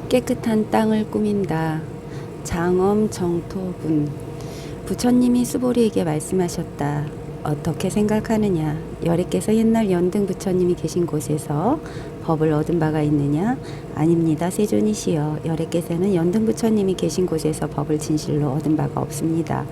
깨끗한 땅을 꾸민다. 장엄 정토분. 부처님이 수보리에게 말씀하셨다. 어떻게 생각하느냐? 여래께서 옛날 연등 부처님이 계신 곳에서 법을 얻은 바가 있느냐? 아닙니다. 세존이시여. 여래께서는 연등 부처님이 계신 곳에서 법을 진실로 얻은 바가 없습니다.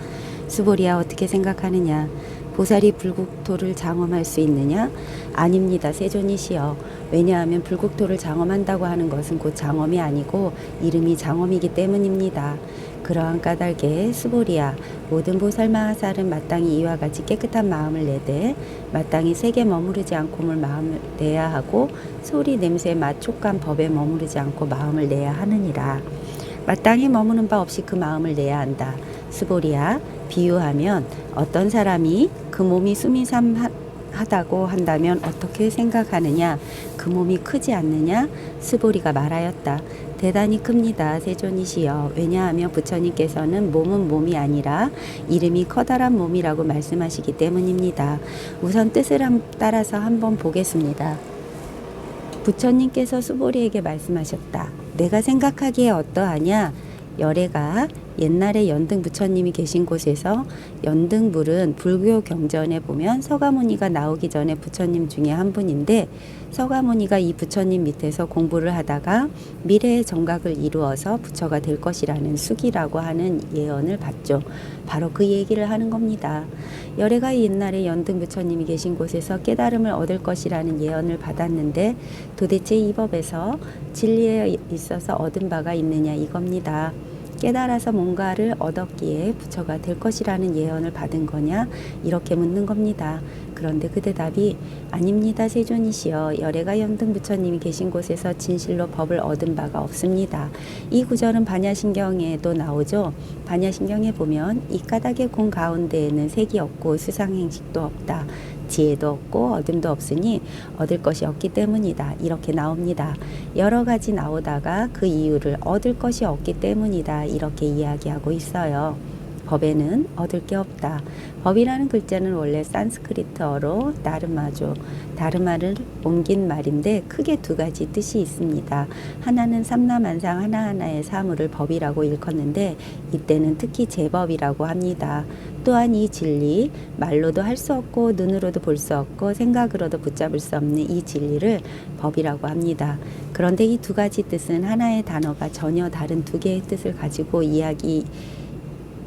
수보리야, 어떻게 생각하느냐? 보살이 불국토를 장엄할 수 있느냐? 아닙니다. 세존이시여. 왜냐하면 불국토를 장엄한다고 하는 것은 곧 장엄이 아니고 이름이 장엄이기 때문입니다. 그러한 까닭에 수보리야, 모든 보살 마하살은 마땅히 이와 같이 깨끗한 마음을 내되 마땅히 색에 머무르지 않고 마음을 내야 하고 소리, 냄새, 맛, 촉감, 법에 머무르지 않고 마음을 내야 하느니라. 마땅히 머무는 바 없이 그 마음을 내야 한다. 수보리야, 비유하면 어떤 사람이 그 몸이 수미삼하다고 한다면 어떻게 생각하느냐? 그 몸이 크지 않느냐? 수보리가 말하였다. 대단히 큽니다. 세존이시여. 왜냐하면 부처님께서는 몸은 몸이 아니라 이름이 커다란 몸이라고 말씀하시기 때문입니다. 우선 뜻을 따라서 한번 보겠습니다. 부처님께서 수보리에게 말씀하셨다. 내가 생각하기에 어떠하냐? 열애가 옛날에 연등 부처님이 계신 곳에서 연등불은 불교 경전에 보면 서가모니가 나오기 전에 부처님 중에 한 분인데 서가모니가 이 부처님 밑에서 공부를 하다가 미래의 정각을 이루어서 부처가 될 것이라는 수기라고 하는 예언을 받죠. 바로 그 얘기를 하는 겁니다. 열애가 옛날에 연등 부처님이 계신 곳에서 깨달음을 얻을 것이라는 예언을 받았는데 도대체 이 법에서 진리에 있어서 얻은 바가 있느냐 이겁니다. 깨달아서 뭔가를 얻었기에 부처가 될 것이라는 예언을 받은 거냐? 이렇게 묻는 겁니다. 그런데 그 대답이 아닙니다. 세존이시여. 열애가 연등 부처님이 계신 곳에서 진실로 법을 얻은 바가 없습니다. 이 구절은 반야신경에도 나오죠. 반야신경에 보면 이 까닭의 공 가운데에는 색이 없고 수상행식도 없다. 지혜도 없고 얻음도 없으니 얻을 것이 없기 때문이다. 이렇게 나옵니다. 여러 가지 나오다가 그 이유를 얻을 것이 없기 때문이다. 이렇게 이야기하고 있어요. 법에는 얻을 게 없다. 법이라는 글자는 원래 산스크리트어로 다르마죠. 다르마를 옮긴 말인데 크게 두 가지 뜻이 있습니다. 하나는 삼라만상 하나하나의 사물을 법이라고 일컫는데 이때는 특히 제법이라고 합니다. 또한 이 진리, 말로도 할 수 없고 눈으로도 볼 수 없고 생각으로도 붙잡을 수 없는 이 진리를 법이라고 합니다. 그런데 이 두 가지 뜻은 하나의 단어가 전혀 다른 두 개의 뜻을 가지고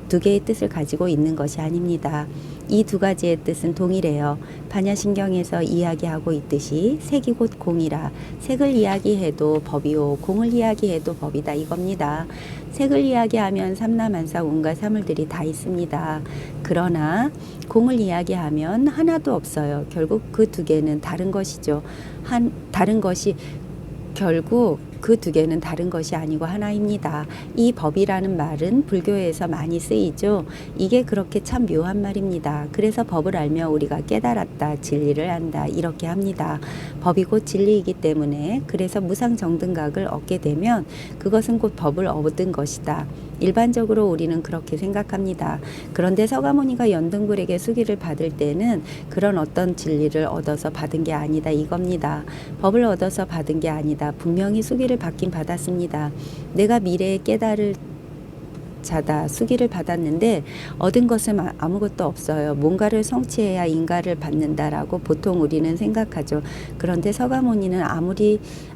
두 개의 뜻을 가지고 있는 것이 아닙니다. 이 두 가지의 뜻은 동일해요. 반야신경에서 이야기하고 있듯이 색이 곧 공이라 색을 이야기해도 법이요 공을 이야기해도 법이다 이겁니다. 색을 이야기하면 삼라만상 온갖 사물들이 다 있습니다. 그러나 공을 이야기하면 하나도 없어요. 결국 그 두 개는 다른 것이죠. 다른 것이 결국 그 두 개는 다른 것이 아니고 하나입니다. 이 법이라는 말은 불교에서 많이 쓰이죠. 이게 그렇게 참 묘한 말입니다. 그래서 법을 알며 우리가 깨달았다, 진리를 안다 이렇게 합니다. 법이 곧 진리이기 때문에 그래서 무상정등각을 얻게 되면 그것은 곧 법을 얻은 것이다. 일반적으로 우리는 그렇게 생각합니다. 그런데 서가모니가 연등불에게 수기를 받을 때는 그런 어떤 진리를 얻어서 받은 게 아니다 이겁니다. 법을 얻어서 받은 게 아니다. 분명히 수기를 받긴 받았습니다. 내가 미래에 깨달을 자다 수기를 받았는데 얻은 것은 아무것도 없어요. 뭔가를 성취해야 인가를 받는다라고 보통 우리는 생각하죠. 그런데 서가모니는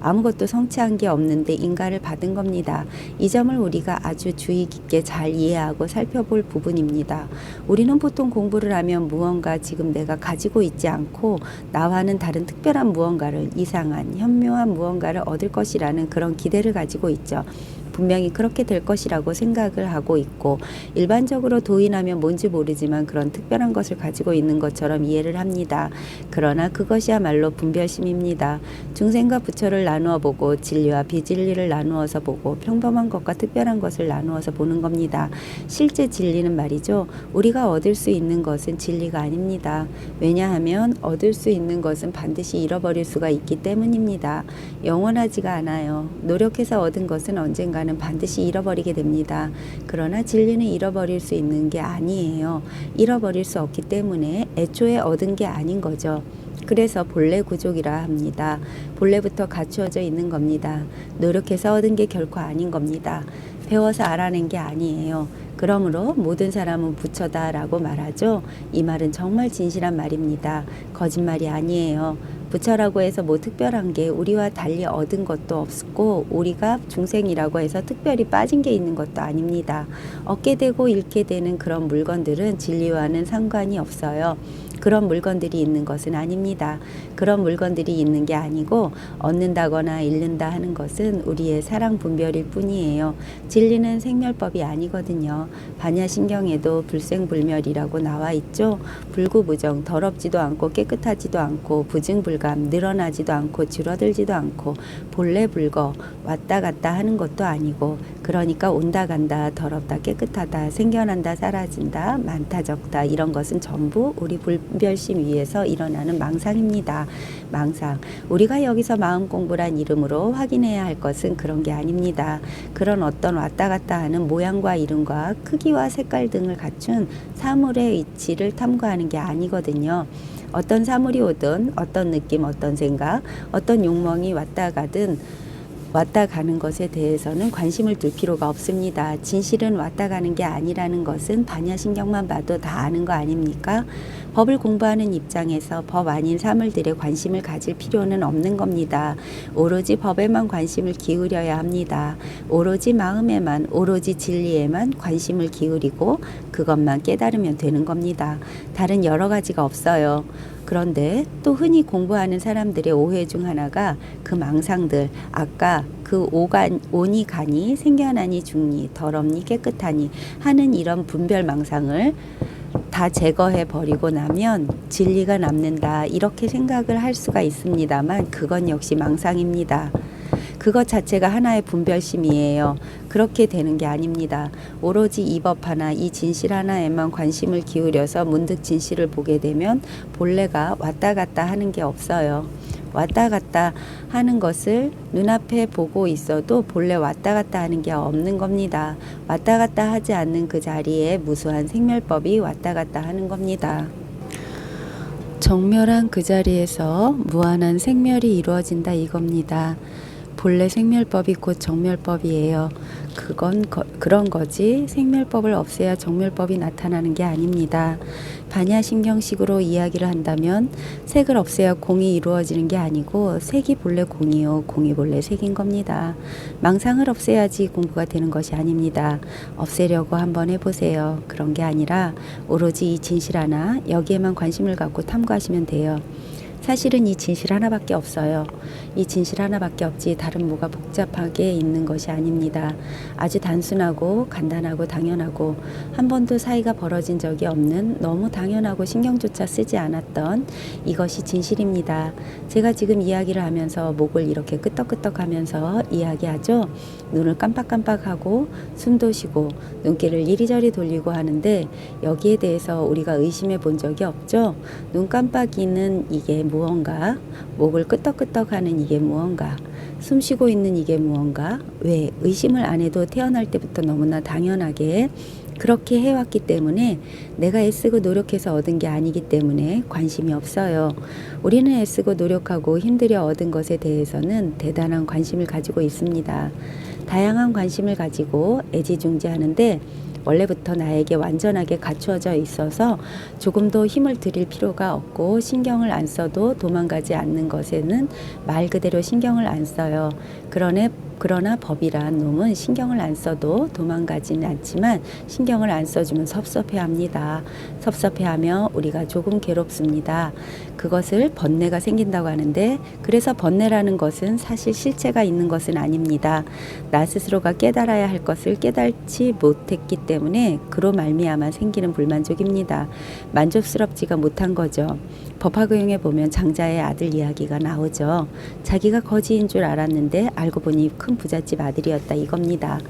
아무것도 성취한 게 없는데 인가를 받은 겁니다. 이 점을 우리가 아주 주의 깊게 잘 이해하고 살펴볼 부분입니다. 우리는 보통 공부를 하면 무언가 지금 내가 가지고 있지 않고 나와는 다른 특별한 무언가를 이상한 현묘한 무언가를 얻을 것이라는 그런 기대를 가지고 있죠. 분명히 그렇게 될 것이라고 생각을 하고 있고 일반적으로 도인하면 뭔지 모르지만 그런 특별한 것을 가지고 있는 것처럼 이해를 합니다. 그러나 그것이야말로 분별심입니다. 중생과 부처를 나누어 보고 진리와 비진리를 나누어서 보고 평범한 것과 특별한 것을 나누어서 보는 겁니다. 실제 진리는 말이죠. 우리가 얻을 수 있는 것은 진리가 아닙니다. 왜냐하면 얻을 수 있는 것은 반드시 잃어버릴 수가 있기 때문입니다. 영원하지가 않아요. 노력해서 얻은 것은 언젠가 반드시 잃어버리게 됩니다. 그러나 진리는 잃어버릴 수 있는 게 아니에요. 잃어버릴 수 없기 때문에 애초에 얻은 게 아닌 거죠. 그래서 본래 구족이라 합니다. 본래부터 갖추어져 있는 겁니다. 노력해서 얻은 게 결코 아닌 겁니다. 배워서 알아낸 게 아니에요. 그러므로 모든 사람은 부처다라고 말하죠. 이 말은 정말 진실한 말입니다. 거짓말이 아니에요. 부처라고 해서 뭐 특별한 게 우리와 달리 얻은 것도 없고 우리가 중생이라고 해서 특별히 빠진 게 있는 것도 아닙니다. 얻게 되고 잃게 되는 그런 물건들은 진리와는 상관이 없어요. 그런 물건들이 있는 것은 아닙니다. 그런 물건들이 있는 게 아니고 얻는다거나 잃는다 하는 것은 우리의 사랑 분별일 뿐이에요. 진리는 생멸법이 아니거든요. 반야신경에도 불생불멸이라고 나와 있죠. 불구부정, 더럽지도 않고 깨끗하지도 않고 부증불감, 늘어나지도 않고 줄어들지도 않고 본래 불거, 왔다 갔다 하는 것도 아니고 그러니까 온다 간다, 더럽다 깨끗하다, 생겨난다 사라진다, 많다 적다 이런 것은 전부 우리 분별심 위에서 일어나는 망상입니다. 망상. 우리가 여기서 마음 공부란 이름으로 확인해야 할 것은 그런 게 아닙니다. 그런 어떤 왔다 갔다 하는 모양과 이름과 크기와 색깔 등을 갖춘 사물의 이치를 탐구하는 게 아니거든요. 어떤 사물이 오든 어떤 느낌, 어떤 생각, 어떤 욕망이 왔다 가든 왔다 가는 것에 대해서는 관심을 둘 필요가 없습니다. 진실은 왔다 가는 게 아니라는 것은 반야신경만 봐도 다 아는 거 아닙니까? 법을 공부하는 입장에서 법 아닌 사물들에 관심을 가질 필요는 없는 겁니다. 오로지 법에만 관심을 기울여야 합니다. 오로지 마음에만, 오로지 진리에만 관심을 기울이고 그것만 깨달으면 되는 겁니다. 다른 여러 가지가 없어요. 그런데 또 흔히 공부하는 사람들의 오해 중 하나가 그 망상들, 아까 그 오니 가니 생겨나니 죽니 더럽니 깨끗하니 하는 이런 분별 망상을 다 제거해 버리고 나면 진리가 남는다 이렇게 생각을 할 수가 있습니다만 그건 역시 망상입니다. 그것 자체가 하나의 분별심이에요. 그렇게 되는 게 아닙니다. 오로지 이 법 하나, 이 진실 하나에만 관심을 기울여서 문득 진실을 보게 되면 본래가 왔다 갔다 하는 게 없어요. 왔다 갔다 하는 것을 눈앞에 보고 있어도 본래 왔다 갔다 하는 게 없는 겁니다. 왔다 갔다 하지 않는 그 자리에 무수한 생멸법이 왔다 갔다 하는 겁니다. 정멸한 그 자리에서 무한한 생멸이 이루어진다 이겁니다. 본래 생멸법이 곧 정멸법이에요. 그런 거지 생멸법을 없애야 정멸법이 나타나는 게 아닙니다. 반야신경식으로 이야기를 한다면 색을 없애야 공이 이루어지는 게 아니고 색이 본래 공이요 공이 본래 색인 겁니다. 망상을 없애야지 공부가 되는 것이 아닙니다. 없애려고 한번 해보세요. 그런 게 아니라 오로지 이 진실 하나 여기에만 관심을 갖고 탐구하시면 돼요. 사실은 이 진실 하나밖에 없어요. 이 진실 하나밖에 없지 다른 뭐가 복잡하게 있는 것이 아닙니다. 아주 단순하고 간단하고 당연하고 한 번도 사이가 벌어진 적이 없는 너무 당연하고 신경조차 쓰지 않았던 이것이 진실입니다. 제가 지금 이야기를 하면서 목을 이렇게 끄덕끄덕 하면서 이야기하죠. 눈을 깜빡깜빡하고 숨도 쉬고 눈길을 이리저리 돌리고 하는데 여기에 대해서 우리가 의심해 본 적이 없죠. 눈 깜빡이는 이게 무언가, 목을 끄덕끄덕하는 이게 무언가, 숨 쉬고 있는 이게 무언가, 왜 의심을 안 해도 태어날 때부터 너무나 당연하게 그렇게 해왔기 때문에 내가 애쓰고 노력해서 얻은 게 아니기 때문에 관심이 없어요. 우리는 애쓰고 노력하고 힘들여 얻은 것에 대해서는 대단한 관심을 가지고 있습니다. 다양한 관심을 가지고 애지중지하는데 원래부터 나에게 완전하게 갖추어져 있어서 조금 더 힘을 들일 필요가 없고 신경을 안 써도 도망가지 않는 것에는 말 그대로 신경을 안 써요. 그러나 법이란 놈은 신경을 안 써도 도망가지는 않지만 신경을 안 써주면 섭섭해합니다. 섭섭해하며 우리가 조금 괴롭습니다. 그것을 번뇌가 생긴다고 하는데 그래서 번뇌라는 것은 사실 실체가 있는 것은 아닙니다. 나 스스로가 깨달아야 할 것을 깨달지 못했기 때문에 그로 말미암아 생기는 불만족입니다. 만족스럽지가 못한 거죠. 법화경에 보면 장자의 아들 이야기가 나오죠. 자기가 거지인 줄 알았는데 알고 보니 큰 부잣집 아들이었다 이겁니다.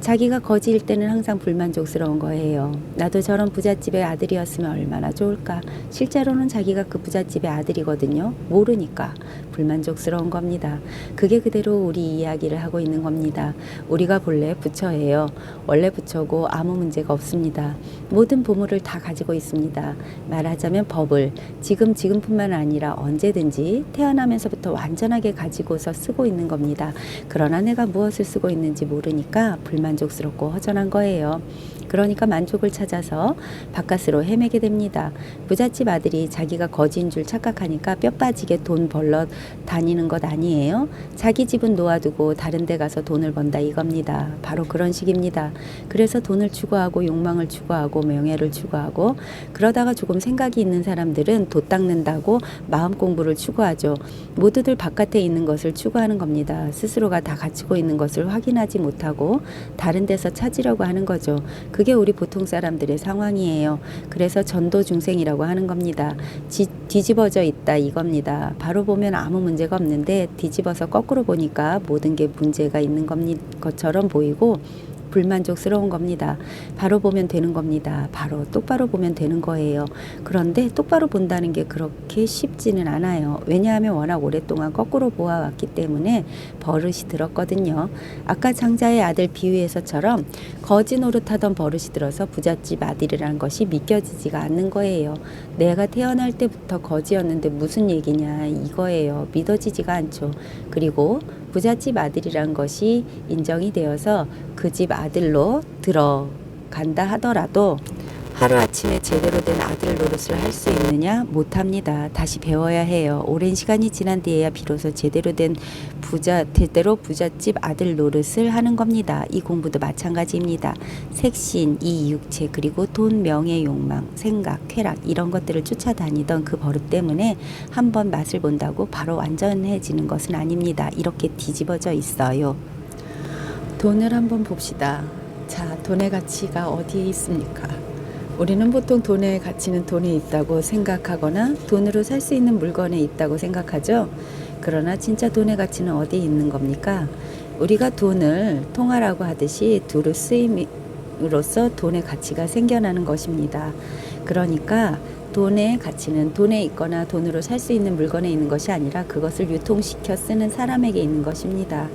자기가 거지일 때는 항상 불만족스러운 거예요. 나도 저런 부잣집의 아들이었으면 얼마나 좋을까. 실제로는 자기가 그 부잣집의 아들이거든요. 모르니까 불만족스러운 겁니다. 그게 그대로 우리 이야기를 하고 있는 겁니다. 우리가 본래 부처예요. 원래 부처고 아무 문제가 없습니다. 모든 보물을 다 가지고 있습니다. 말하자면 법을 지금뿐만 아니라 언제든지 태어나면서부터 완전하게 가지고서 쓰고 있는 겁니다. 그러나 내가 무엇을 쓰고 있는지 모르니까 불만족스럽고 허전한 거예요. 그러니까 만족을 찾아서 바깥으로 헤매게 됩니다. 부잣집 아들이 자기가 거지인 줄 착각하니까 뼈 빠지게 돈 벌러 다니는 것 아니에요? 자기 집은 놓아두고 다른 데 가서 돈을 번다 이겁니다. 바로 그런 식입니다. 그래서 돈을 추구하고 욕망을 추구하고 명예를 추구하고 그러다가 조금 생각이 있는 사람들은 돛 닦는다고 마음 공부를 추구하죠. 모두들 바깥에 있는 것을 추구하는 겁니다. 스스로가 다 갖추고 있는 것을 확인하지 못하고 다른 데서 찾으려고 하는 거죠. 그게 우리 보통 사람들의 상황이에요. 그래서 전도 중생이라고 하는 겁니다. 뒤집어져 있다 이겁니다. 바로 보면 아무 문제가 없는데 뒤집어서 거꾸로 보니까 모든 게 문제가 있는 것처럼 보이고 불만족스러운 겁니다. 바로 보면 되는 겁니다. 바로 똑바로 보면 되는 거예요. 그런데 똑바로 본다는 게 그렇게 쉽지는 않아요. 왜냐하면 워낙 오랫동안 거꾸로 보아왔기 때문에 버릇이 들었거든요. 아까 장자의 아들 비유에서처럼 거지 노릇하던 버릇이 들어서 부잣집 아들이라는 것이 믿겨지지가 않는 거예요. 내가 태어날 때부터 거지였는데 무슨 얘기냐 이거예요. 믿어지지가 않죠. 그리고 부잣집 아들이란 것이 인정이 되어서 그 집 아들로 들어간다 하더라도 하루아침에 제대로 된 아들 노릇을 할 수 있느냐? 못합니다. 다시 배워야 해요. 오랜 시간이 지난 뒤에야 비로소 제대로 된 부잣집 아들 노릇을 하는 겁니다. 이 공부도 마찬가지입니다. 색신, 이육체, 그리고 돈, 명예, 욕망, 생각, 쾌락 이런 것들을 쫓아다니던 그 버릇 때문에 한번 맛을 본다고 바로 완전해지는 것은 아닙니다. 이렇게 뒤집어져 있어요. 돈을 한번 봅시다. 자, 돈의 가치가 어디에 있습니까? 우리는 보통 돈의 가치는 돈에 있다고 생각하거나 돈으로 살 수 있는 물건에 있다고 생각하죠. 그러나 진짜 돈의 가치는 어디에 있는 겁니까? 우리가 돈을 통화라고 하듯이 두루 쓰임으로써 돈의 가치가 생겨나는 것입니다. 그러니까 돈의 가치는 돈에 있거나 돈으로 살 수 있는 물건에 있는 것이 아니라 그것을 유통시켜 쓰는 사람에게 있는 것입니다.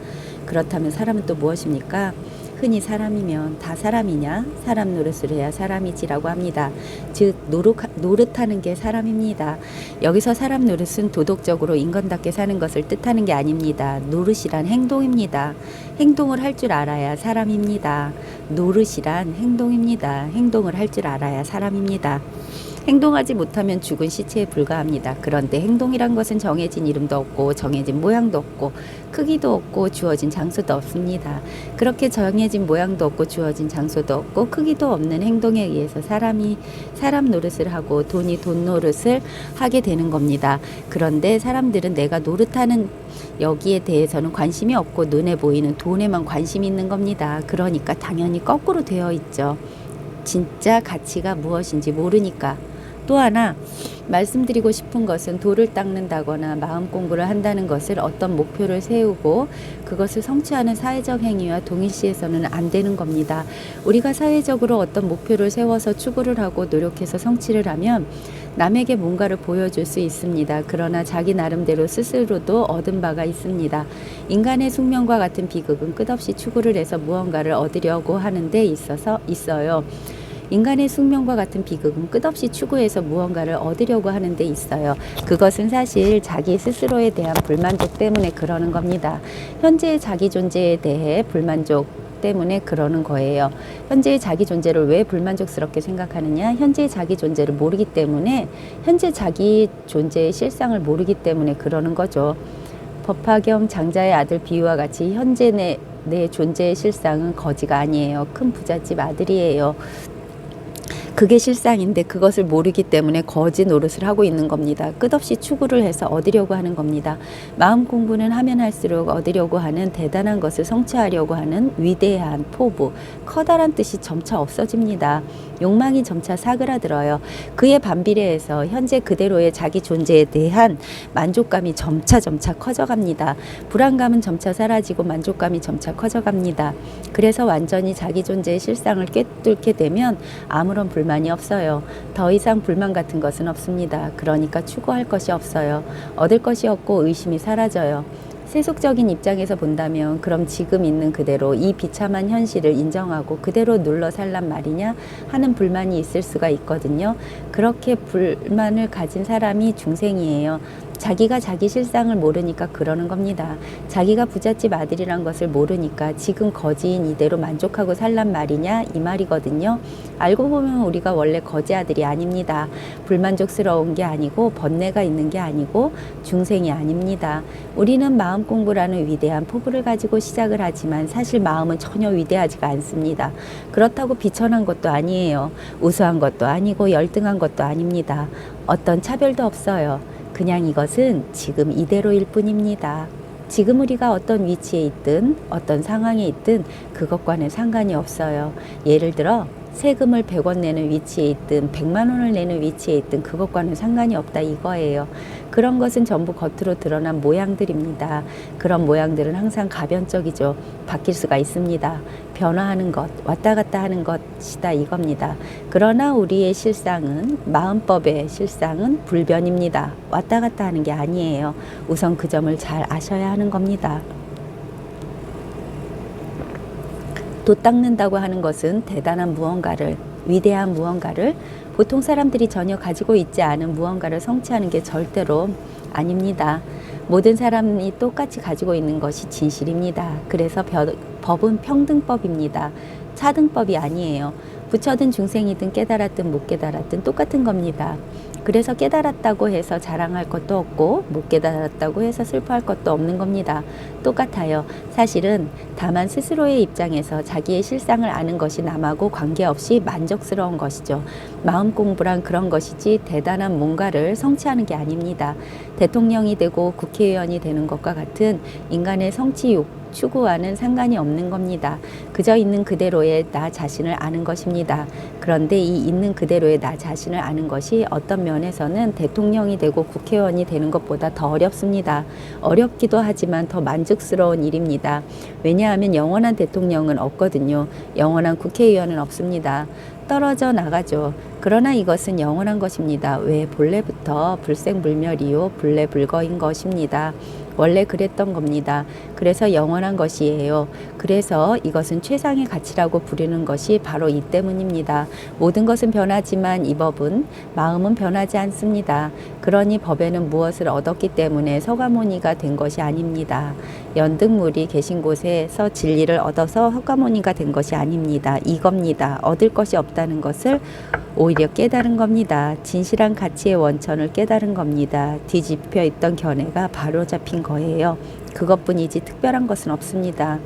그렇다면 사람은 또 무엇입니까? 흔히 사람이면 다 사람이냐? 사람 노릇을 해야 사람이지라고 합니다. 즉 노릇하는 게 사람입니다. 여기서 사람 노릇은 도덕적으로 인간답게 사는 것을 뜻하는 게 아닙니다. 노릇이란 행동입니다. 행동을 할 줄 알아야 사람입니다. 노릇이란 행동입니다. 행동을 할 줄 알아야 사람입니다. 행동하지 못하면 죽은 시체에 불과합니다. 그런데 행동이란 것은 정해진 이름도 없고 정해진 모양도 없고 크기도 없고 주어진 장소도 없습니다. 그렇게 정해진 모양도 없고 주어진 장소도 없고 크기도 없는 행동에 의해서 사람이 사람 노릇을 하고 돈이 돈 노릇을 하게 되는 겁니다. 그런데 사람들은 내가 노릇하는 여기에 대해서는 관심이 없고 눈에 보이는 돈에만 관심이 있는 겁니다. 그러니까 당연히 거꾸로 되어 있죠. 진짜 가치가 무엇인지 모르니까. 또 하나 말씀드리고 싶은 것은 돌을 닦는다거나 마음 공부를 한다는 것을 어떤 목표를 세우고 그것을 성취하는 사회적 행위와 동일시해서는 안 되는 겁니다. 우리가 사회적으로 어떤 목표를 세워서 추구를 하고 노력해서 성취를 하면 남에게 뭔가를 보여줄 수 있습니다. 그러나 자기 나름대로 스스로도 얻은 바가 있습니다. 인간의 숙명과 같은 비극은 끝없이 추구를 해서 무언가를 얻으려고 하는 데 있어요. 인간의 숙명과 같은 비극은 끝없이 추구해서 무언가를 얻으려고 하는 데 있어요. 그것은 사실 자기 스스로에 대한 불만족 때문에 그러는 겁니다. 현재의 자기 존재에 대해 불만족 때문에 그러는 거예요. 현재의 자기 존재를 왜 불만족스럽게 생각하느냐? 현재의 자기 존재를 모르기 때문에, 현재 자기 존재의 실상을 모르기 때문에 그러는 거죠. 법화경 장자의 아들 비유와 같이 현재 내 존재의 실상은 거지가 아니에요. 큰 부잣집 아들이에요. 그게 실상인데 그것을 모르기 때문에 거지 노릇을 하고 있는 겁니다. 끝없이 추구를 해서 얻으려고 하는 겁니다. 마음 공부는 하면 할수록 얻으려고 하는 대단한 것을 성취하려고 하는 위대한 포부, 커다란 뜻이 점차 없어집니다. 욕망이 점차 사그라들어요. 그에 반비례해서 현재 그대로의 자기 존재에 대한 만족감이 점차 커져갑니다. 불안감은 점차 사라지고 만족감이 점차 커져갑니다. 그래서 완전히 자기 존재의 실상을 꿰뚫게 되면 아무런 불만이 없어요. 더 이상 불만 같은 것은 없습니다. 그러니까 추구할 것이 없어요. 얻을 것이 없고 의심이 사라져요. 세속적인 입장에서 본다면 그럼 지금 있는 그대로 이 비참한 현실을 인정하고 그대로 눌러 살란 말이냐 하는 불만이 있을 수가 있거든요. 그렇게 불만을 가진 사람이 중생이에요. 자기가 자기 실상을 모르니까 그러는 겁니다. 자기가 부잣집 아들이란 것을 모르니까 지금 거지인 이대로 만족하고 살란 말이냐 이 말이거든요. 알고 보면 우리가 원래 거지 아들이 아닙니다. 불만족스러운 게 아니고 번뇌가 있는 게 아니고 중생이 아닙니다. 우리는 마음 공부라는 위대한 포부를 가지고 시작을 하지만 사실 마음은 전혀 위대하지가 않습니다. 그렇다고 비천한 것도 아니에요. 우수한 것도 아니고 열등한 것도 아닙니다. 어떤 차별도 없어요. 그냥 이것은 지금 이대로일 뿐입니다. 지금 우리가 어떤 위치에 있든 어떤 상황에 있든 그것과는 상관이 없어요. 예를 들어 세금을 100원 내는 위치에 있든 100만 원을 내는 위치에 있든 그것과는 상관이 없다 이거예요. 그런 것은 전부 겉으로 드러난 모양들입니다. 그런 모양들은 항상 가변적이죠. 바뀔 수가 있습니다. 변화하는 것, 왔다 갔다 하는 것이다 이겁니다. 그러나 우리의 실상은, 마음법의 실상은 불변입니다. 왔다 갔다 하는 게 아니에요. 우선 그 점을 잘 아셔야 하는 겁니다. 돛 닦는다고 하는 것은 대단한 무언가를, 위대한 무언가를, 보통 사람들이 전혀 가지고 있지 않은 무언가를 성취하는 게 절대로 아닙니다. 모든 사람이 똑같이 가지고 있는 것이 진실입니다. 그래서 법은 평등법입니다. 차등법이 아니에요. 부처든 중생이든 깨달았든 못 깨달았든 똑같은 겁니다. 그래서 깨달았다고 해서 자랑할 것도 없고 못 깨달았다고 해서 슬퍼할 것도 없는 겁니다. 똑같아요. 사실은 다만 스스로의 입장에서 자기의 실상을 아는 것이 남하고 관계없이 만족스러운 것이죠. 마음 공부란 그런 것이지 대단한 뭔가를 성취하는 게 아닙니다. 대통령이 되고 국회의원이 되는 것과 같은 인간의 성취욕, 추구와는 상관이 없는 겁니다. 그저 있는 그대로의 나 자신을 아는 것입니다. 그런데 이 있는 그대로의 나 자신을 아는 것이 어떤 면에서는 대통령이 되고 국회의원이 되는 것보다 더 어렵습니다. 어렵기도 하지만 더 만족스러운 일입니다. 왜냐하면 영원한 대통령은 없거든요. 영원한 국회의원은 없습니다. 떨어져 나가죠. 그러나 이것은 영원한 것입니다. 왜 본래부터 불생불멸이요 불래불거인 것입니다. 원래 그랬던 겁니다. 그래서 영원한 것이에요. 그래서 이것은 최상의 가치라고 부르는 것이 바로 이 때문입니다. 모든 것은 변하지만 이 법은, 마음은 변하지 않습니다. 그러니 법에는 무엇을 얻었기 때문에 서가모니가 된 것이 아닙니다. 연등물이 계신 곳에서 진리를 얻어서 서가모니가 된 것이 아닙니다. 이겁니다. 얻을 것이 없다는 것을 오히려 깨달은 겁니다. 진실한 가치의 원천을 깨달은 겁니다. 뒤집혀 있던 견해가 바로 잡힌 거예요. 그것뿐이지 특별한 것은 없습니다.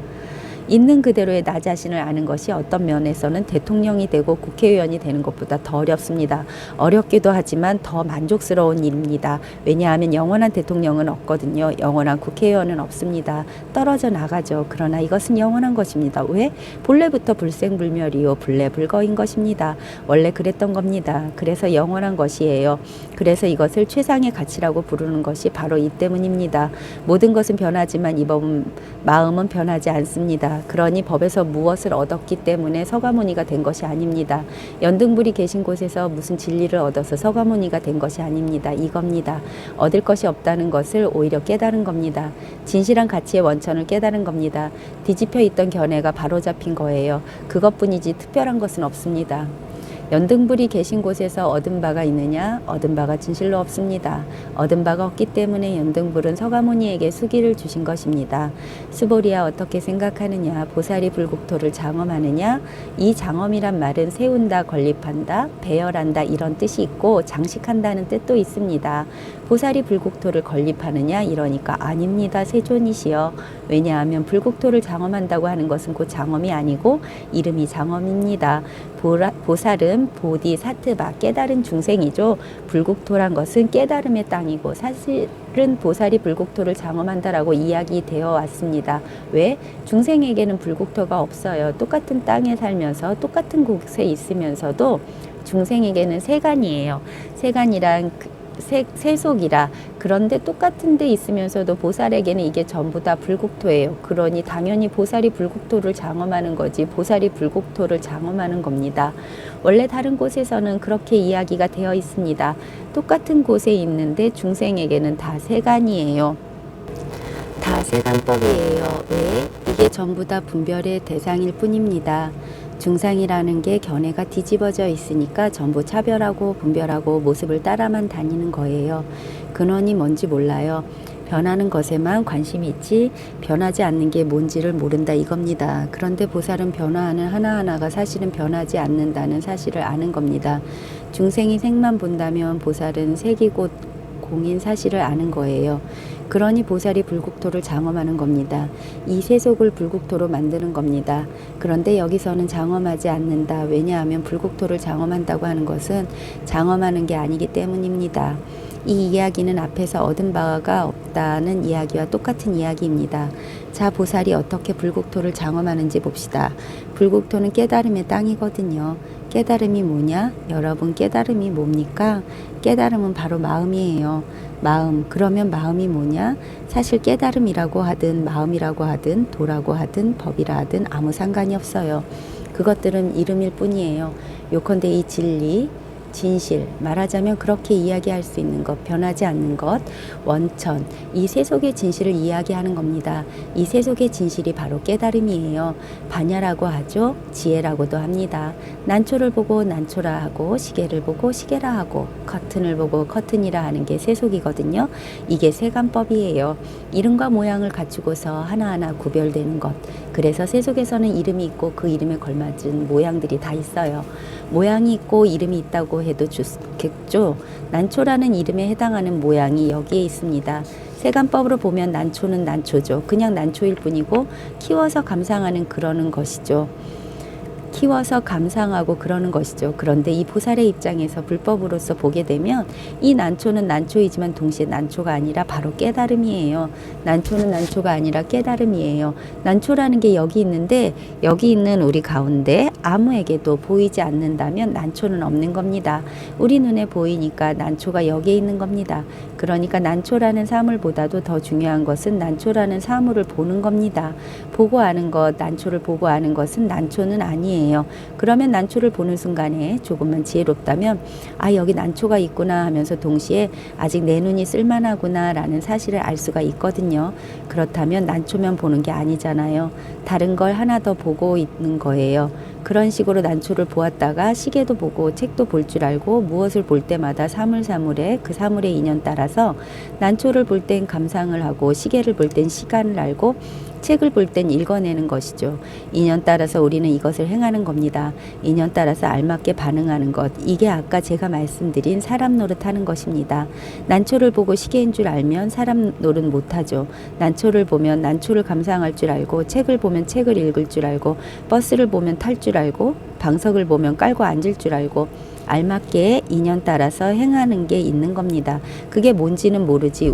있는 그대로의 나 자신을 아는 것이 어떤 면에서는 대통령이 되고 국회의원이 되는 것보다 더 어렵습니다. 어렵기도 하지만 더 만족스러운 일입니다. 왜냐하면 영원한 대통령은 없거든요. 영원한 국회의원은 없습니다. 떨어져 나가죠. 그러나 이것은 영원한 것입니다. 왜? 본래부터 불생불멸이요 불래불거인 것입니다. 원래 그랬던 겁니다. 그래서 영원한 것이에요. 그래서 이것을 최상의 가치라고 부르는 것이 바로 이 때문입니다. 모든 것은 변하지만 이 법은, 마음은 변하지 않습니다. 그러니 법에서 무엇을 얻었기 때문에 서가모니가 된 것이 아닙니다. 연등불이 계신 곳에서 무슨 진리를 얻어서 서가모니가 된 것이 아닙니다. 이겁니다. 얻을 것이 없다는 것을 오히려 깨달은 겁니다. 진실한 가치의 원천을 깨달은 겁니다. 뒤집혀 있던 견해가 바로잡힌 거예요. 그것뿐이지 특별한 것은 없습니다. 연등불이 계신 곳에서 얻은 바가 있느냐? 얻은 바가 진실로 없습니다. 얻은 바가 없기 때문에 연등불은 서가모니에게 수기를 주신 것입니다. 스보리야 어떻게 생각하느냐? 보살이 불국토를 장엄하느냐? 이 장엄이란 말은 세운다, 건립한다, 배열한다 이런 뜻이 있고 장식한다는 뜻도 있습니다. 보살이 불국토를 건립하느냐 이러니까 아닙니다. 세존이시여. 왜냐하면 불국토를 장엄한다고 하는 것은 곧 장엄이 아니고 이름이 장엄입니다. 보살은 보디사트바 깨달은 중생이죠. 불국토란 것은 깨달음의 땅이고 사실은 보살이 불국토를 장엄한다라고 이야기되어 왔습니다. 왜? 중생에게는 불국토가 없어요. 똑같은 땅에 살면서 똑같은 곳에 있으면서도 중생에게는 세간이에요. 세간이란 세속이라. 그런데 똑같은 데 있으면서도 보살에게는 이게 전부 다 불국토예요. 그러니 당연히 보살이 불국토를 장엄하는 거지 보살이 불국토를 장엄하는 겁니다. 원래 다른 곳에서는 그렇게 이야기가 되어 있습니다. 똑같은 곳에 있는데 중생에게는 다 세간이에요. 다 세간법이에요. 왜? 이게 전부 다 분별의 대상일 뿐입니다. 중상이라는 게 견해가 뒤집어져 있으니까 전부 차별하고 분별하고 모습을 따라만 다니는 거예요. 근원이 뭔지 몰라요. 변하는 것에만 관심이 있지 변하지 않는 게 뭔지를 모른다 이겁니다. 그런데 보살은 변화하는 하나하나가 사실은 변하지 않는다는 사실을 아는 겁니다. 중생이 색만 본다면 보살은 색이 곧 공인 사실을 아는 거예요. 그러니 보살이 불국토를 장엄하는 겁니다. 이 세속을 불국토로 만드는 겁니다. 그런데 여기서는 장엄하지 않는다. 왜냐하면 불국토를 장엄한다고 하는 것은 장엄하는 게 아니기 때문입니다. 이 이야기는 앞에서 얻은 바가 없다는 이야기와 똑같은 이야기입니다. 자, 보살이 어떻게 불국토를 장엄하는지 봅시다. 불국토는 깨달음의 땅이거든요. 깨달음이 뭐냐? 여러분 깨달음이 뭡니까? 깨달음은 바로 마음이에요. 마음. 그러면 마음이 뭐냐? 사실 깨달음이라고 하든 마음이라고 하든 도라고 하든 법이라 하든 아무 상관이 없어요. 그것들은 이름일 뿐이에요. 요컨대 이 진리, 진실, 말하자면 그렇게 이야기할 수 있는 것, 변하지 않는 것, 원천, 이 세속의 진실을 이야기하는 겁니다. 이 세속의 진실이 바로 깨달음이에요. 반야라고 하죠. 지혜라고도 합니다. 난초를 보고 난초라 하고 시계를 보고 시계라 하고 커튼을 보고 커튼이라 하는 게 세속이거든요. 이게 세간법이에요. 이름과 모양을 갖추고서 하나하나 구별되는 것. 그래서 세속에서는 이름이 있고 그 이름에 걸맞은 모양들이 다 있어요. 모양이 있고 이름이 있다고 해도 좋겠죠. 난초라는 이름에 해당하는 모양이 여기에 있습니다. 세간법으로 보면 난초는 난초죠. 그냥 난초일 뿐이고 키워서 감상하는 그러는 것이죠. 키워서 감상하고 그러는 것이죠. 그런데 이 보살의 입장에서 불법으로서 보게 되면 이 난초는 난초이지만 동시에 난초가 아니라 바로 깨달음이에요. 난초는 난초가 아니라 깨달음이에요. 난초라는 게 여기 있는데 여기 있는 우리 가운데 아무에게도 보이지 않는다면 난초는 없는 겁니다. 우리 눈에 보이니까 난초가 여기에 있는 겁니다. 그러니까 난초라는 사물보다도 더 중요한 것은 난초라는 사물을 보는 겁니다. 보고 아는 것, 난초를 보고 아는 것은 난초는 아니에요. 그러면 난초를 보는 순간에 조금만 지혜롭다면 아 여기 난초가 있구나 하면서 동시에 아직 내 눈이 쓸만하구나 라는 사실을 알 수가 있거든요. 그렇다면 난초면 보는 게 아니잖아요. 다른 걸 하나 더 보고 있는 거예요. 그런 식으로 난초를 보았다가 시계도 보고 책도 볼 줄 알고 무엇을 볼 때마다 사물사물에 그 사물의 인연 따라서 난초를 볼 땐 감상을 하고 시계를 볼 땐 시간을 알고 책을 볼 땐 읽어내는 것이죠. 인연 따라서 우리는 이것을 행하는 겁니다. 인연 따라서 알맞게 반응하는 것. 이게 아까 제가 말씀드린 사람 노릇하는 것입니다. 난초를 보고 시계인 줄 알면 사람 노릇 못하죠. 난초를 보면 난초를 감상할 줄 알고 책을 보면 책을 읽을 줄 알고 버스를 보면 탈 줄 알고 방석을 보면 깔고 앉을 줄 알고 알맞게 인연 따라서 행하는 게 있는 겁니다. 그게 뭔지는 모르지.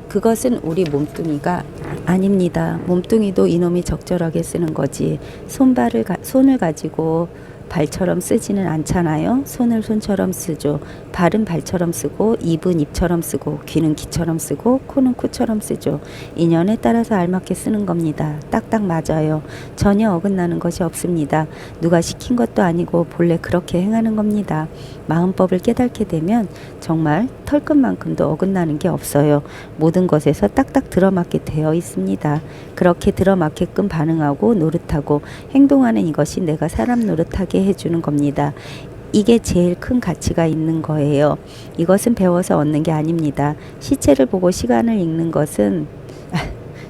그것은 우리 몸뚱이가 아닙니다. 몸뚱이도 이놈이 적절하게 쓰는 거지. 손을 가지고 발처럼 쓰지는 않잖아요. 손을 손처럼 쓰죠. 발은 발처럼 쓰고 입은 입처럼 쓰고 귀는 귀처럼 쓰고 코는 코처럼 쓰죠. 인연에 따라서 알맞게 쓰는 겁니다. 딱딱 맞아요. 전혀 어긋나는 것이 없습니다. 누가 시킨 것도 아니고 본래 그렇게 행하는 겁니다. 마음법을 깨닫게 되면 정말 털끝만큼도 어긋나는 게 없어요. 모든 것에서 딱딱 들어맞게 되어 있습니다. 그렇게 들어맞게끔 반응하고 노릇하고 행동하는 이것이 내가 사람 노릇하게 해주는 겁니다. 이게 제일 큰 가치가 있는 거예요. 이것은 배워서 얻는 게 아닙니다. 시체를 보고 시간을 읽는 것은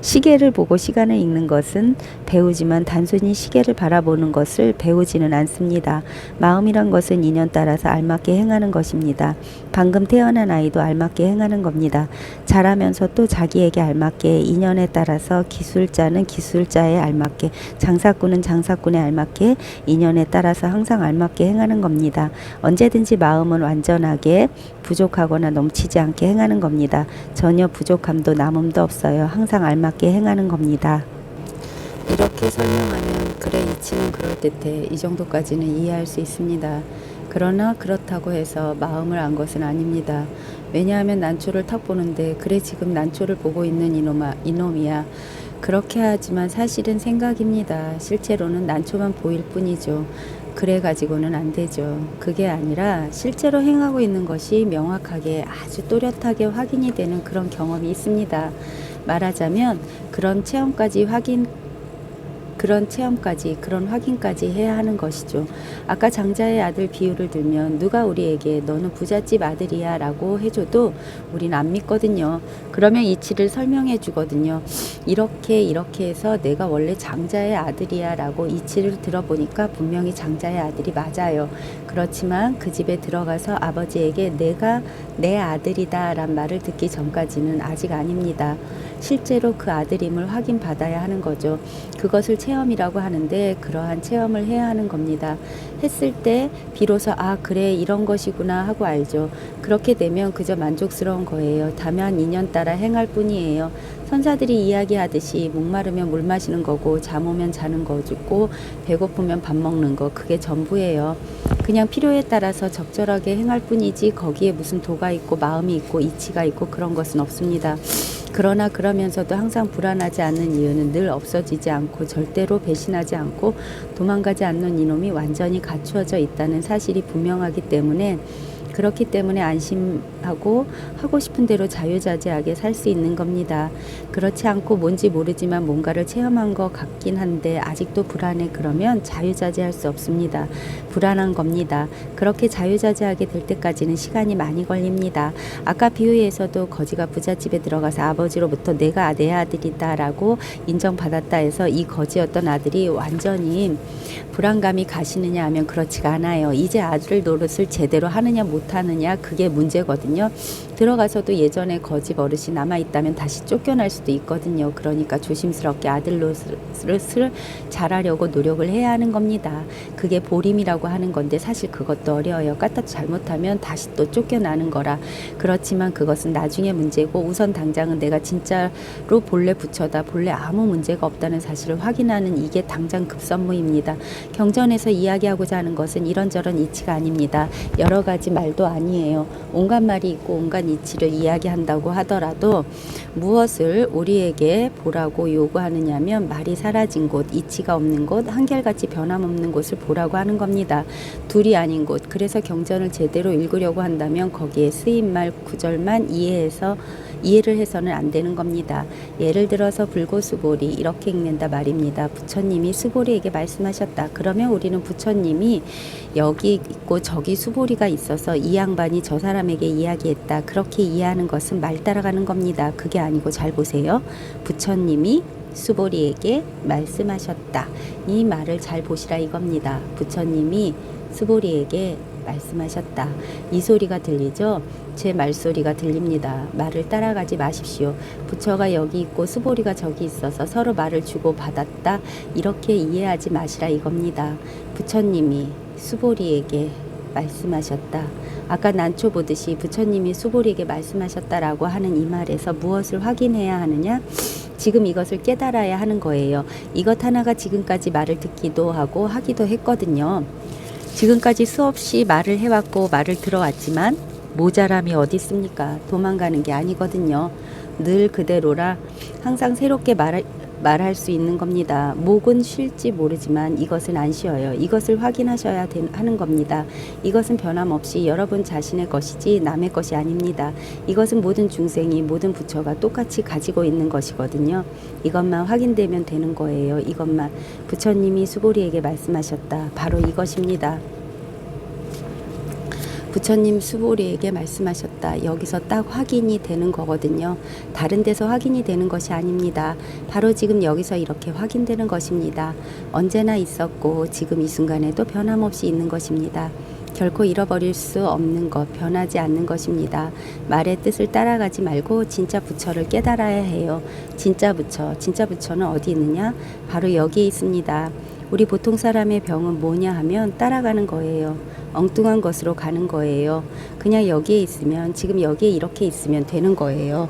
시계를 보고 시간을 읽는 것은 배우지만 단순히 시계를 바라보는 것을 배우지는 않습니다. 마음이란 것은 인연 따라서 알맞게 행하는 것입니다. 방금 태어난 아이도 알맞게 행하는 겁니다. 자라면서 또 자기에게 알맞게, 인연에 따라서 기술자는 기술자에 알맞게, 장사꾼은 장사꾼에 알맞게, 인연에 따라서 항상 알맞게 행하는 겁니다. 언제든지 마음은 완전하게 부족하거나 넘치지 않게 행하는 겁니다. 전혀 부족함도 남음도 없어요. 항상 알맞게 행하는 겁니다. 이렇게 설명하면 그래 이치는 그럴듯해 이 정도까지는 이해할 수 있습니다. 그러나 그렇다고 해서 마음을 안 것은 아닙니다. 왜냐하면 난초를 탁 보는데 그래 지금 난초를 보고 있는 이놈이야. 그렇게 하지만 사실은 생각입니다. 실제로는 난초만 보일 뿐이죠. 그래 가지고는 안 되죠. 그게 아니라 실제로 행하고 있는 것이 명확하게 아주 또렷하게 확인이 되는 그런 경험이 있습니다. 말하자면 그런 확인까지 해야 하는 것이죠. 아까 장자의 아들 비유를 들면 누가 우리에게 너는 부잣집 아들이야 라고 해줘도 우린 안 믿거든요. 그러면 이치를 설명해 주거든요. 이렇게 해서 내가 원래 장자의 아들이야 라고 이치를 들어보니까 분명히 장자의 아들이 맞아요. 그렇지만 그 집에 들어가서 아버지에게 내가 내 아들이다 란 말을 듣기 전까지는 아직 아닙니다. 실제로 그 아들임을 확인받아야 하는 거죠. 그것을 체험이라고 하는데 그러한 체험을 해야 하는 겁니다. 했을 때 비로소 아 그래 이런 것이구나 하고 알죠. 그렇게 되면 그저 만족스러운 거예요. 다만 인연 따라 행할 뿐이에요. 선사들이 이야기하듯이 목마르면 물 마시는 거고 잠 오면 자는 거고 배고프면 밥 먹는 거 그게 전부예요. 그냥 필요에 따라서 적절하게 행할 뿐이지 거기에 무슨 도가 있고 마음이 있고 이치가 있고 그런 것은 없습니다. 그러나 그러면서도 항상 불안하지 않는 이유는 늘 없어지지 않고 절대로 배신하지 않고 도망가지 않는 이놈이 완전히 갖추어져 있다는 사실이 분명하기 때문에 그렇기 때문에 안심하고 하고 싶은 대로 자유자재하게 살 수 있는 겁니다. 그렇지 않고 뭔지 모르지만 뭔가를 체험한 것 같긴 한데 아직도 불안해 그러면 자유자재할 수 없습니다. 불안한 겁니다. 그렇게 자유자재하게 될 때까지는 시간이 많이 걸립니다. 아까 비유에서도 거지가 부잣집에 들어가서 아버지로부터 내가 내 아들이다 라고 인정받았다 해서 이 거지였던 아들이 완전히 불안감이 가시느냐 하면 그렇지가 않아요. 이제 아들 노릇을 제대로 하느냐 못하느냐 그게 문제거든요. 들어가서도 예전에 거지 버릇이 남아있다면 다시 쫓겨날 수도 있거든요. 그러니까 조심스럽게 아들 노릇을 잘하려고 노력을 해야 하는 겁니다. 그게 보림이라고 하는 건데 사실 그것도 어려워요. 까딱 잘못하면 다시 또 쫓겨나는 거라. 그렇지만 그것은 나중에 문제고 우선 당장은 내가 진짜로 본래 부처다. 본래 아무 문제가 없다는 사실을 확인하는 이게 당장 급선무입니다. 경전에서 이야기하고자 하는 것은 이런저런 이치가 아닙니다. 여러 가지 말도 아니에요. 온갖 말이 있고 온갖 이치를 이야기한다고 하더라도 무엇을 우리에게 보라고 요구하느냐면 말이 사라진 곳, 이치가 없는 곳, 한결같이 변함없는 곳을 보라고 하는 겁니다. 둘이 아닌 곳. 그래서 경전을 제대로 읽으려고 한다면 거기에 쓰임말 구절만 이해를 해서는 안 되는 겁니다. 예를 들어서 불고수보리 이렇게 읽는다 말입니다. 부처님이 수보리에게 말씀하셨다. 그러면 우리는 부처님이 여기 있고 저기 수보리가 있어서 이 양반이 저 사람에게 이야기했다. 그렇게 이해하는 것은 말 따라가는 겁니다. 그게 아니고 잘 보세요. 부처님이 수보리에게 말씀하셨다. 이 말을 잘 보시라 이겁니다. 부처님이 수보리에게 말씀하셨다. 이 소리가 들리죠? 제 말소리가 들립니다. 말을 따라가지 마십시오. 부처가 여기 있고 수보리가 저기 있어서 서로 말을 주고 받았다. 이렇게 이해하지 마시라 이겁니다. 부처님이 수보리에게 말씀하셨다. 아까 난초 보듯이 부처님이 수보리에게 말씀하셨다라고 하는 이 말에서 무엇을 확인해야 하느냐? 지금 이것을 깨달아야 하는 거예요. 이것 하나가 지금까지 말을 듣기도 하고 하기도 했거든요. 지금까지 수없이 말을 해왔고 말을 들어왔지만 모자람이 어디 있습니까? 도망가는 게 아니거든요. 늘 그대로라 항상 새롭게 말할 수 있는 겁니다. 목은 쉴지 모르지만 이것은 안 쉬어요. 이것을 확인하셔야 하는 겁니다. 이것은 변함없이 여러분 자신의 것이지 남의 것이 아닙니다. 이것은 모든 중생이 모든 부처가 똑같이 가지고 있는 것이거든요. 이것만 확인되면 되는 거예요. 이것만 부처님이 수보리에게 말씀하셨다. 바로 이것입니다. 부처님 수보리에게 말씀하셨다. 여기서 딱 확인이 되는 거거든요. 다른 데서 확인이 되는 것이 아닙니다. 바로 지금 여기서 이렇게 확인되는 것입니다. 언제나 있었고 지금 이 순간에도 변함없이 있는 것입니다. 결코 잃어버릴 수 없는 것, 변하지 않는 것입니다. 말의 뜻을 따라가지 말고 진짜 부처를 깨달아야 해요. 진짜 부처는 어디 있느냐? 바로 여기에 있습니다. 우리 보통 사람의 병은 뭐냐 하면 따라가는 거예요. 엉뚱한 것으로 가는 거예요. 그냥 여기에 있으면, 지금 여기에 이렇게 있으면 되는 거예요.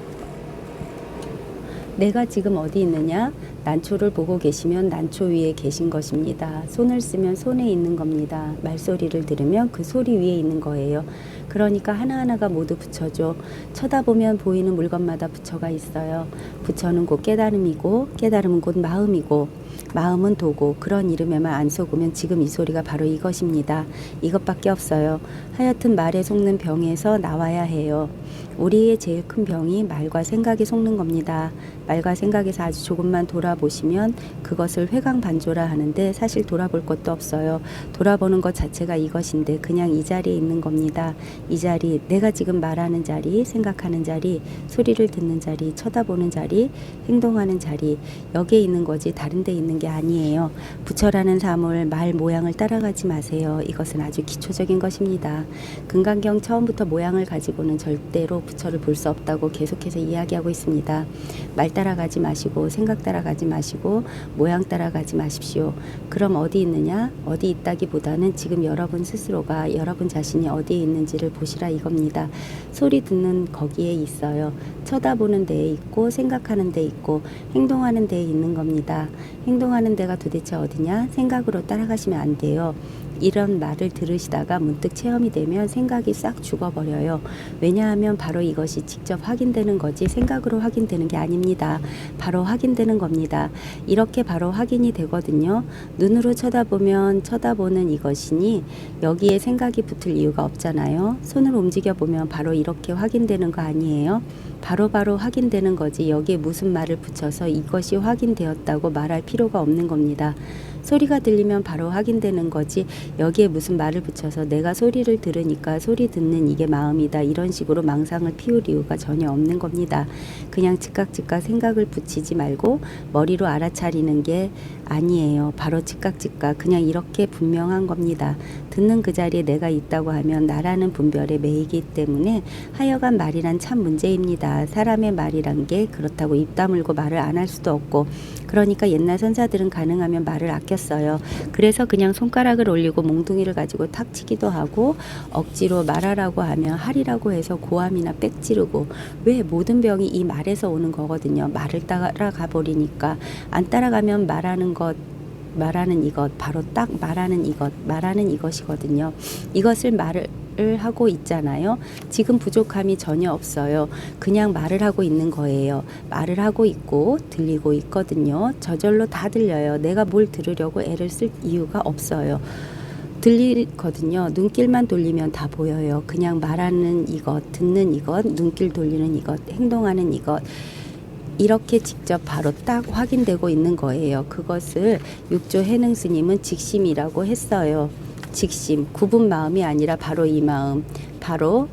내가 지금 어디 있느냐? 난초를 보고 계시면 난초 위에 계신 것입니다. 손을 쓰면 손에 있는 겁니다. 말소리를 들으면 그 소리 위에 있는 거예요. 그러니까 하나하나가 모두 부처죠. 쳐다보면 보이는 물건마다 부처가 있어요. 부처는 곧 깨달음이고, 깨달음은 곧 마음이고, 마음은 도고, 그런 이름에만 안 속으면 지금 이 소리가 바로 이것입니다. 이것밖에 없어요. 하여튼 말에 속는 병에서 나와야 해요. 우리의 제일 큰 병이 말과 생각에 속는 겁니다. 말과 생각에서 아주 조금만 돌아보시면 그것을 회광반조라 하는데 사실 돌아볼 것도 없어요. 돌아보는 것 자체가 이것인데 그냥 이 자리에 있는 겁니다. 이 자리, 내가 지금 말하는 자리, 생각하는 자리, 소리를 듣는 자리, 쳐다보는 자리, 행동하는 자리, 여기에 있는 거지 다른 데 있는 게 아니에요. 부처라는 사물, 말 모양을 따라가지 마세요. 이것은 아주 기초적인 것입니다. 금강경 처음부터 모양을 가지고는 절대로 부처를 볼 수 없다고 계속해서 이야기하고 있습니다. 말 따라가지 마시고 생각 따라가지 마시고 모양 따라가지 마십시오. 그럼 어디 있느냐? 어디 있다기보다는 지금 여러분 스스로가 여러분 자신이 어디에 있는지를 보시라 이겁니다. 소리 듣는 거기에 있어요. 쳐다보는 데에 있고 생각하는 데 있고 행동하는 데에 있는 겁니다. 행동하는 데가 도대체 어디냐? 생각으로 따라가시면 안 돼요. 이런 말을 들으시다가 문득 체험이 되면 생각이 싹 죽어버려요. 왜냐하면 바로 이것이 직접 확인되는 거지 생각으로 확인되는 게 아닙니다. 바로 확인되는 겁니다. 이렇게 바로 확인이 되거든요. 눈으로 쳐다보면 쳐다보는 이것이니 여기에 생각이 붙을 이유가 없잖아요. 손을 움직여 보면 바로 이렇게 확인되는 거 아니에요? 바로바로 확인되는 거지 여기에 무슨 말을 붙여서 이것이 확인되었다고 말할 필요가 없는 겁니다. 소리가 들리면 바로 확인되는 거지 여기에 무슨 말을 붙여서 내가 소리를 들으니까 소리 듣는 이게 마음이다 이런 식으로 망상을 피울 이유가 전혀 없는 겁니다. 그냥 즉각 생각을 붙이지 말고 머리로 알아차리는 게 아니에요. 바로 즉각 그냥 이렇게 분명한 겁니다. 듣는 그 자리에 내가 있다고 하면 나라는 분별에 매이기 때문에 하여간 말이란 참 문제입니다. 사람의 말이란 게 그렇다고 입 다물고 말을 안 할 수도 없고 그러니까 옛날 선사들은 가능하면 말을 아꼈어요. 그래서 그냥 손가락을 올리고 몽둥이를 가지고 탁 치기도 하고 억지로 말하라고 하면 하리라고 해서 고함이나 빽 지르고 왜 모든 병이 이 말에서 오는 거거든요. 말을 따라가 버리니까 안 따라가면 말하는 이것 바로 딱 말하는 이것이거든요. 이것을 말을 하고 있잖아요. 지금 부족함이 전혀 없어요. 그냥 말을 하고 있는 거예요. 말을 하고 있고 들리고 있거든요. 저절로 다 들려요. 내가 뭘 들으려고 애를 쓸 이유가 없어요. 들리거든요. 눈길만 돌리면 다 보여요. 그냥 말하는 이것, 듣는 이것, 눈길 돌리는 이것, 행동하는 이것 이렇게 직접 바로 딱 확인되고 있는 거예요. 그것을 육조 해능 스님은 직심이라고 했어요. 직심, 구분 마음이 아니라 바로 이 마음, 바로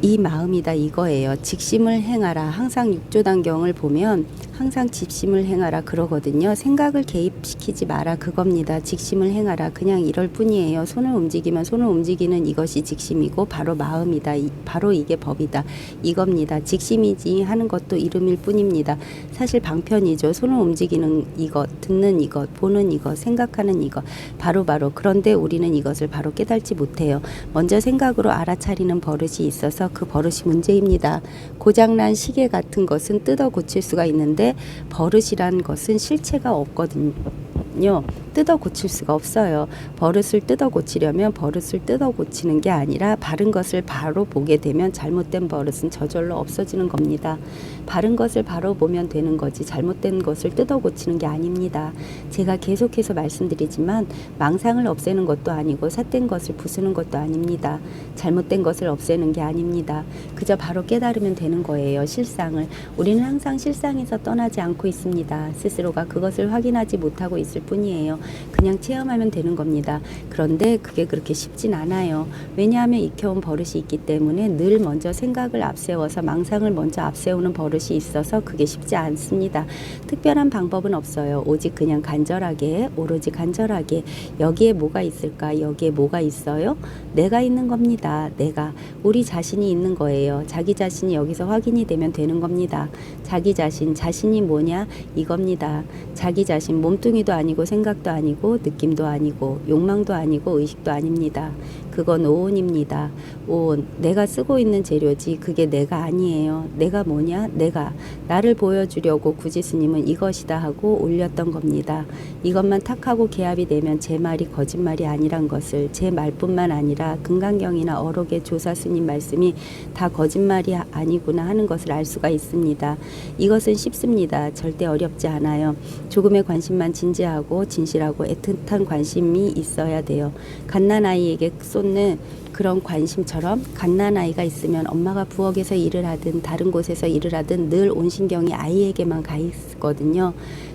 이 마음이다 이거예요. 직심을 행하라. 항상 육조단경을 보면 항상 집심을 행하라 그러거든요. 생각을 개입시키지 마라 그겁니다. 직심을 행하라. 그냥 이럴 뿐이에요. 손을 움직이면 손을 움직이는 이것이 직심이고 바로 마음이다. 바로 이게 법이다. 이겁니다. 직심이지 하는 것도 이름일 뿐입니다. 사실 방편이죠. 손을 움직이는 이것, 듣는 이것, 보는 이것, 생각하는 이것 바로 그런데 우리는 이것을 바로 깨달지 못해요. 먼저 생각으로 알아차리는 버릇이 있어서 그 버릇이 문제입니다. 고장난 시계 같은 것은 뜯어 고칠 수가 있는데 버릇이란 것은 실체가 없거든요. 뜯어 고칠 수가 없어요. 버릇을 뜯어 고치려면 버릇을 뜯어 고치는 게 아니라 바른 것을 바로 보게 되면 잘못된 버릇은 저절로 없어지는 겁니다. 바른 것을 바로 보면 되는 거지 잘못된 것을 뜯어 고치는 게 아닙니다. 제가 계속해서 말씀드리지만 망상을 없애는 것도 아니고 삿된 것을 부수는 것도 아닙니다. 잘못된 것을 없애는 게 아닙니다. 그저 바로 깨달으면 되는 거예요. 실상을. 우리는 항상 실상에서 떠나지 않고 있습니다. 스스로가 그것을 확인하지 못하고 있을 뿐이에요. 그냥 체험하면 되는 겁니다. 그런데 그게 그렇게 쉽진 않아요. 왜냐하면 익혀온 버릇이 있기 때문에 늘 먼저 생각을 앞세워서 망상을 먼저 앞세우는 버릇이 있어서 그게 쉽지 않습니다. 특별한 방법은 없어요. 오직 그냥 간절하게, 오로지 간절하게, 여기에 뭐가 있을까? 여기에 뭐가 있어요? 내가 있는 겁니다. 내가, 우리 자신이 있는 거예요. 자기 자신이 여기서 확인이 되면 되는 겁니다. 자기 자신, 자신이 뭐냐? 이겁니다. 자기 자신, 몸뚱이도 아니고 생각도 아니고 느낌도 아니고 욕망도 아니고 의식도 아닙니다. 그건 오온입니다. 오온, 내가 쓰고 있는 재료지 그게 내가 아니에요. 내가 뭐냐? 내가, 나를 보여주려고 구지 스님은 이것이다 하고 올렸던 겁니다. 이것만 탁하고 개합이 되면 제 말이 거짓말이 아니란 것을, 제 말뿐만 아니라 금강경이나 어록의 조사 스님 말씀이 다 거짓말이 아니구나 하는 것을 알 수가 있습니다. 이것은 쉽습니다. 절대 어렵지 않아요. 조금의 관심만 진지하고 진실하고 애틋한 관심이 있어야 돼요. 갓난아이에게 쏟는 그런 관심처럼 갓난아이가 있으면 엄마가 부엌에서 일을 하든 다른 곳에서 일을 하든 늘 온신경이 아이에게만 가 있거든요.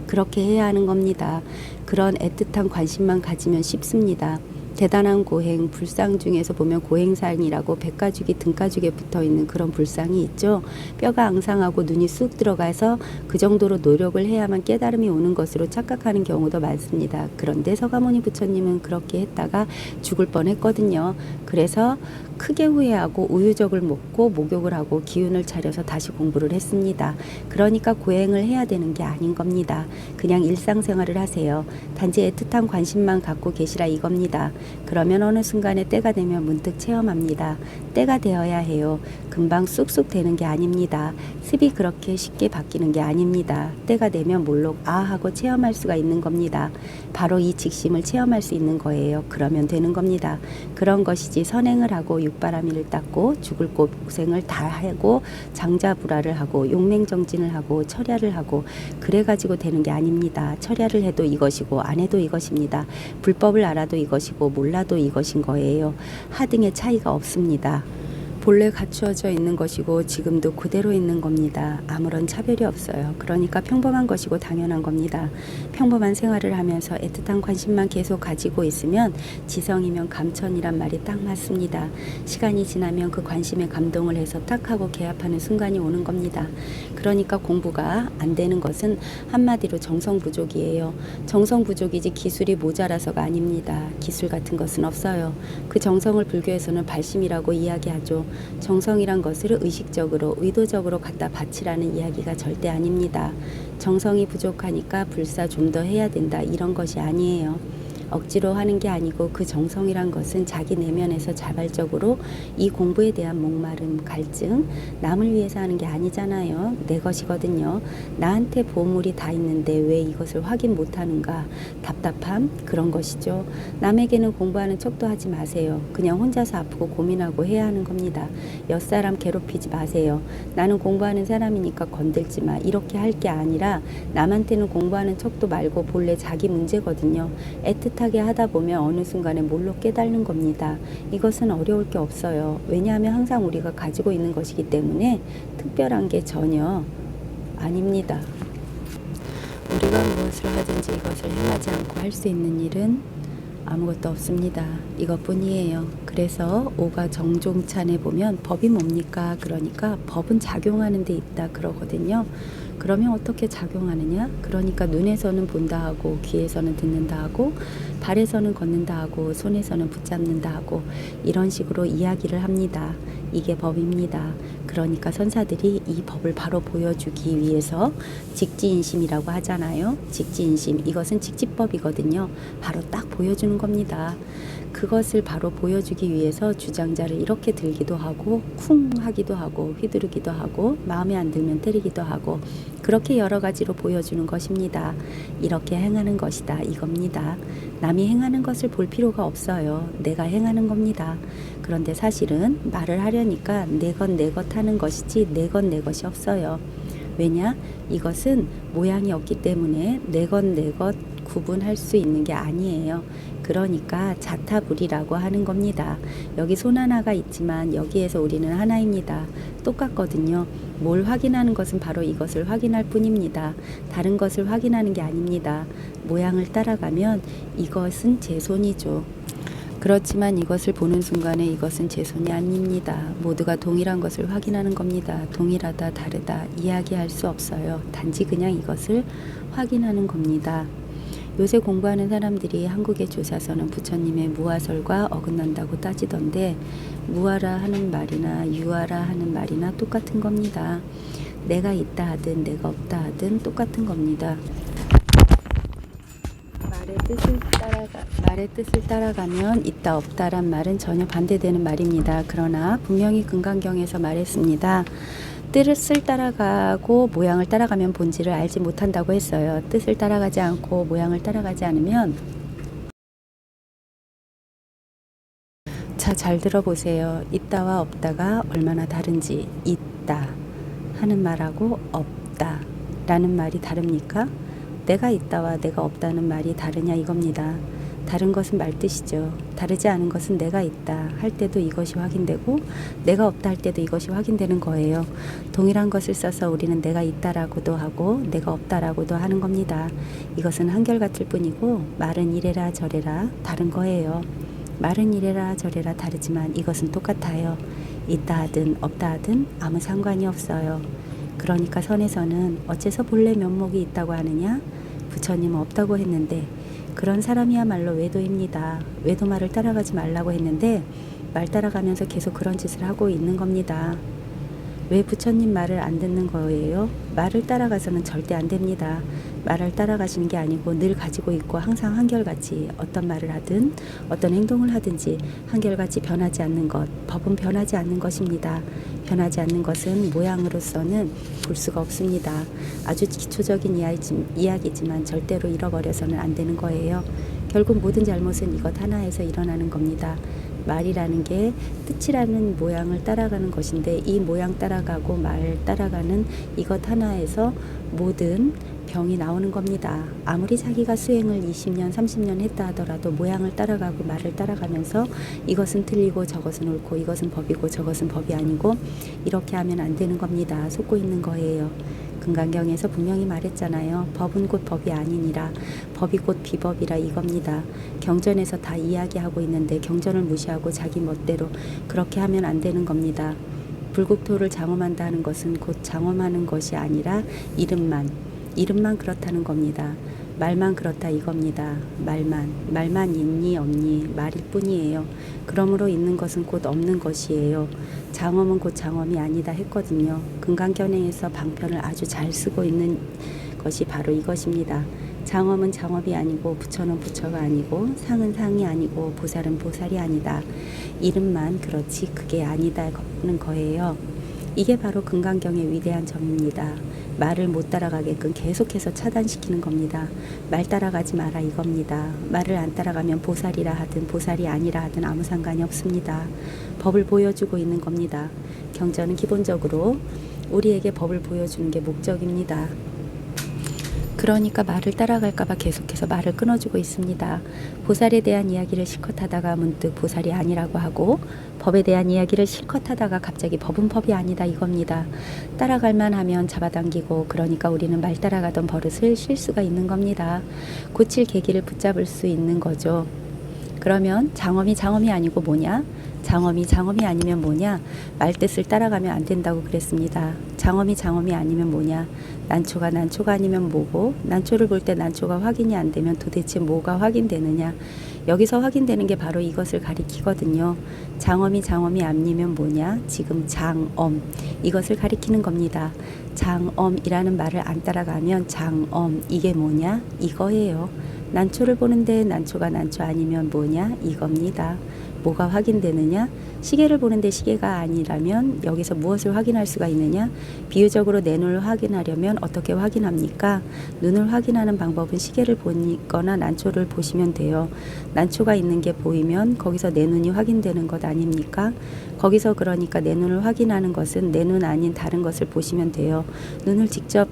그렇게 해야 하는 겁니다. 그런 애틋한 관심만 가지면 쉽습니다. 대단한 고행, 불상 중에서 보면 고행상이라고 백가죽이 등가죽에 붙어있는 그런 불상이 있죠. 뼈가 앙상하고 눈이 쑥 들어가서 그 정도로 노력을 해야만 깨달음이 오는 것으로 착각하는 경우도 많습니다. 그런데 서가모니 부처님은 그렇게 했다가 죽을 뻔했거든요. 그래서 크게 후회하고 우유적을 먹고 목욕을 하고 기운을 차려서 다시 공부를 했습니다. 그러니까 고행을 해야 되는 게 아닌 겁니다. 그냥 일상생활을 하세요. 단지 애틋한 관심만 갖고 계시라 이겁니다. 그러면 어느 순간에 때가 되면 문득 체험합니다. 때가 되어야 해요. 금방 쑥쑥 되는 게 아닙니다. 습이 그렇게 쉽게 바뀌는 게 아닙니다. 때가 되면 몰록 아 하고 체험할 수가 있는 겁니다. 바로 이 직심을 체험할 수 있는 거예요. 그러면 되는 겁니다. 그런 것이지 선행을 하고 육바라밀을 닦고 죽을 고생을 다 하고 장자불화를 하고 용맹정진을 하고 철야를 하고 그래가지고 되는 게 아닙니다. 철야를 해도 이것이고 안 해도 이것입니다. 불법을 알아도 이것이고 몰라도 이것인 거예요. 하등의 차이가 없습니다. 본래 갖추어져 있는 것이고 지금도 그대로 있는 겁니다. 아무런 차별이 없어요. 그러니까 평범한 것이고 당연한 겁니다. 평범한 생활을 하면서 애틋한 관심만 계속 가지고 있으면 지성이면 감천이란 말이 딱 맞습니다. 시간이 지나면 그 관심에 감동을 해서 딱 하고 개합하는 순간이 오는 겁니다. 그러니까 공부가 안 되는 것은 한마디로 정성 부족이에요. 정성 부족이지 기술이 모자라서가 아닙니다. 기술 같은 것은 없어요. 그 정성을 불교에서는 발심이라고 이야기하죠. 정성이란 것을 의식적으로 의도적으로 갖다 바치라는 이야기가 절대 아닙니다. 정성이 부족하니까 불사 좀 더 해야 된다 이런 것이 아니에요. 억지로 하는 게 아니고 그 정성이란 것은 자기 내면에서 자발적으로 이 공부에 대한 목마름, 갈증, 남을 위해서 하는 게 아니잖아요. 내 것이거든요. 나한테 보물이 다 있는데 왜 이것을 확인 못하는가? 답답함? 그런 것이죠. 남에게는 공부하는 척도 하지 마세요. 그냥 혼자서 아프고 고민하고 해야 하는 겁니다. 옆사람 괴롭히지 마세요. 나는 공부하는 사람이니까 건들지 마. 이렇게 할 게 아니라 남한테는 공부하는 척도 말고 본래 자기 문제거든요. 애틋하게 하다 보면 어느 순간에 몰록 깨닫는 겁니다. 이것은 어려울 게 없어요. 왜냐하면 항상 우리가 가지고 있는 것이기 때문에 특별한 게 전혀 아닙니다. 우리가 무엇을 하든지 이것을 행하지 않고 할 수 있는 일은 아무것도 없습니다. 이것뿐이에요. 그래서 오가 정종찬에 보면 법이 뭡니까? 그러니까 법은 작용하는 데 있다 그러거든요. 그러면 어떻게 작용하느냐? 그러니까 눈에서는 본다 하고 귀에서는 듣는다 하고 발에서는 걷는다 하고 손에서는 붙잡는다 하고 이런 식으로 이야기를 합니다. 이게 법입니다. 그러니까 선사들이 이 법을 바로 보여주기 위해서 직지인심이라고 하잖아요. 직지인심, 이것은 직지법이거든요. 바로 딱 보여주는 겁니다. 그것을 바로 보여주기 위해서 주장자를 이렇게 들기도 하고 쿵 하기도 하고 휘두르기도 하고 마음에 안 들면 때리기도 하고 그렇게 여러 가지로 보여주는 것입니다. 이렇게 행하는 것이다 이겁니다. 남이 행하는 것을 볼 필요가 없어요. 내가 행하는 겁니다. 그런데 사실은 말을 하려니까 내 것 내 것 하는 것이지 내 것 내 것이 없어요. 왜냐? 이것은 모양이 없기 때문에 내 것 내 것 구분할 수 있는 게 아니에요. 그러니까 자타불이라고 하는 겁니다. 여기 손 하나가 있지만 여기에서 우리는 하나입니다. 똑같거든요. 뭘 확인하는 것은 바로 이것을 확인할 뿐입니다. 다른 것을 확인하는 게 아닙니다. 모양을 따라가면 이것은 제 손이죠. 그렇지만 이것을 보는 순간에 이것은 제 손이 아닙니다. 모두가 동일한 것을 확인하는 겁니다. 동일하다, 다르다 이야기할 수 없어요. 단지 그냥 이것을 확인하는 겁니다. 요새 공부하는 사람들이 한국의 조사서는 부처님의 무아설과 어긋난다고 따지던데, 무아라 하는 말이나 유아라 하는 말이나 똑같은 겁니다. 내가 있다 하든 내가 없다 하든 똑같은 겁니다. 말의 뜻을 따라가면 있다 없다란 말은 전혀 반대되는 말입니다. 그러나 분명히 금강경에서 말했습니다. 뜻을 따라가고 모양을 따라가면 본질을 알지 못한다고 했어요. 뜻을 따라가지 않고 모양을 따라가지 않으면, 자, 잘 들어보세요. 있다와 없다가 얼마나 다른지. 있다 하는 말하고 없다 라는 말이 다릅니까? 내가 있다와 내가 없다는 말이 다르냐 이겁니다. 다른 것은 말뜻이죠. 다르지 않은 것은 내가 있다 할 때도 이것이 확인되고 내가 없다 할 때도 이것이 확인되는 거예요. 동일한 것을 써서 우리는 내가 있다라고도 하고 내가 없다라고도 하는 겁니다. 이것은 한결같을 뿐이고 말은 이래라 저래라 다른 거예요. 말은 이래라 저래라 다르지만 이것은 똑같아요. 있다 하든 없다 하든 아무 상관이 없어요. 그러니까 선에서는 어째서 본래 면목이 있다고 하느냐? 부처님은 없다고 했는데, 그런 사람이야말로 외도입니다. 외도 말을 따라가지 말라고 했는데 말 따라가면서 계속 그런 짓을 하고 있는 겁니다. 왜 부처님 말을 안 듣는 거예요? 말을 따라가서는 절대 안 됩니다. 말을 따라가시는 게 아니고 늘 가지고 있고 항상 한결같이 어떤 말을 하든 어떤 행동을 하든지 한결같이 변하지 않는 것, 법은 변하지 않는 것입니다. 변하지 않는 것은 모양으로서는 볼 수가 없습니다. 아주 기초적인 이야기지만 절대로 잃어버려서는 안 되는 거예요. 결국 모든 잘못은 이것 하나에서 일어나는 겁니다. 말이라는 게 뜻이라는 모양을 따라가는 것인데, 이 모양 따라가고 말 따라가는 이것 하나에서 모든 병이 나오는 겁니다. 아무리 자기가 수행을 20년, 30년 했다 하더라도 모양을 따라가고 말을 따라가면서 이것은 틀리고 저것은 옳고 이것은 법이고 저것은 법이 아니고 이렇게 하면 안 되는 겁니다. 속고 있는 거예요. 금강경에서 분명히 말했잖아요. 법은 곧 법이 아니니라. 법이 곧 비법이라 이겁니다. 경전에서 다 이야기하고 있는데 경전을 무시하고 자기 멋대로 그렇게 하면 안 되는 겁니다. 불국토를 장엄한다 하는 것은 곧 장엄하는 것이 아니라 이름만 그렇다는 겁니다. 말만 그렇다 이겁니다. 말만 있니 없니 말일 뿐이에요. 그러므로 있는 것은 곧 없는 것이에요. 장엄은 곧 장엄이 아니다 했거든요. 금강경에서 방편을 아주 잘 쓰고 있는 것이 바로 이것입니다. 장엄은 장엄이 아니고 부처는 부처가 아니고 상은 상이 아니고 보살은 보살이 아니다. 이름만 그렇지 그게 아니다는 거예요. 이게 바로 금강경의 위대한 점입니다. 말을 못 따라가게끔 계속해서 차단시키는 겁니다. 말 따라가지 마라 이겁니다. 말을 안 따라가면 보살이라 하든 보살이 아니라 하든 아무 상관이 없습니다. 법을 보여주고 있는 겁니다. 경전은 기본적으로 우리에게 법을 보여주는 게 목적입니다. 그러니까 말을 따라갈까봐 계속해서 말을 끊어주고 있습니다. 보살에 대한 이야기를 실컷 하다가 문득 보살이 아니라고 하고, 법에 대한 이야기를 실컷 하다가 갑자기 법은 법이 아니다 이겁니다. 따라갈만 하면 잡아당기고, 그러니까 우리는 말 따라가던 버릇을 쉴 수가 있는 겁니다. 고칠 계기를 붙잡을 수 있는 거죠. 그러면 장엄이 아니고 뭐냐? 장엄이 아니면 뭐냐? 말뜻을 따라가면 안 된다고 그랬습니다. 장엄이 아니면 뭐냐? 난초가 아니면 뭐고, 난초를 볼 때 난초가 확인이 안 되면 도대체 뭐가 확인되느냐? 여기서 확인되는 게 바로 이것을 가리키거든요. 장엄이 아니면 뭐냐? 지금 장엄, 이것을 가리키는 겁니다. 장엄이라는 말을 안 따라가면 장엄, 이게 뭐냐? 이거예요. 난초를 보는데 난초가 난초 아니면 뭐냐? 이겁니다. 뭐가 확인되느냐? 시계를 보는데 시계가 아니라면 여기서 무엇을 확인할 수가 있느냐? 비유적으로 내 눈을 확인하려면 어떻게 확인합니까? 눈을 확인하는 방법은 시계를 보거나 난초를 보시면 돼요. 난초가 있는 게 보이면 거기서 내 눈이 확인되는 것 아닙니까? 거기서 그러니까 내 눈을 확인하는 것은 내 눈 아닌 다른 것을 보시면 돼요. 눈을 직접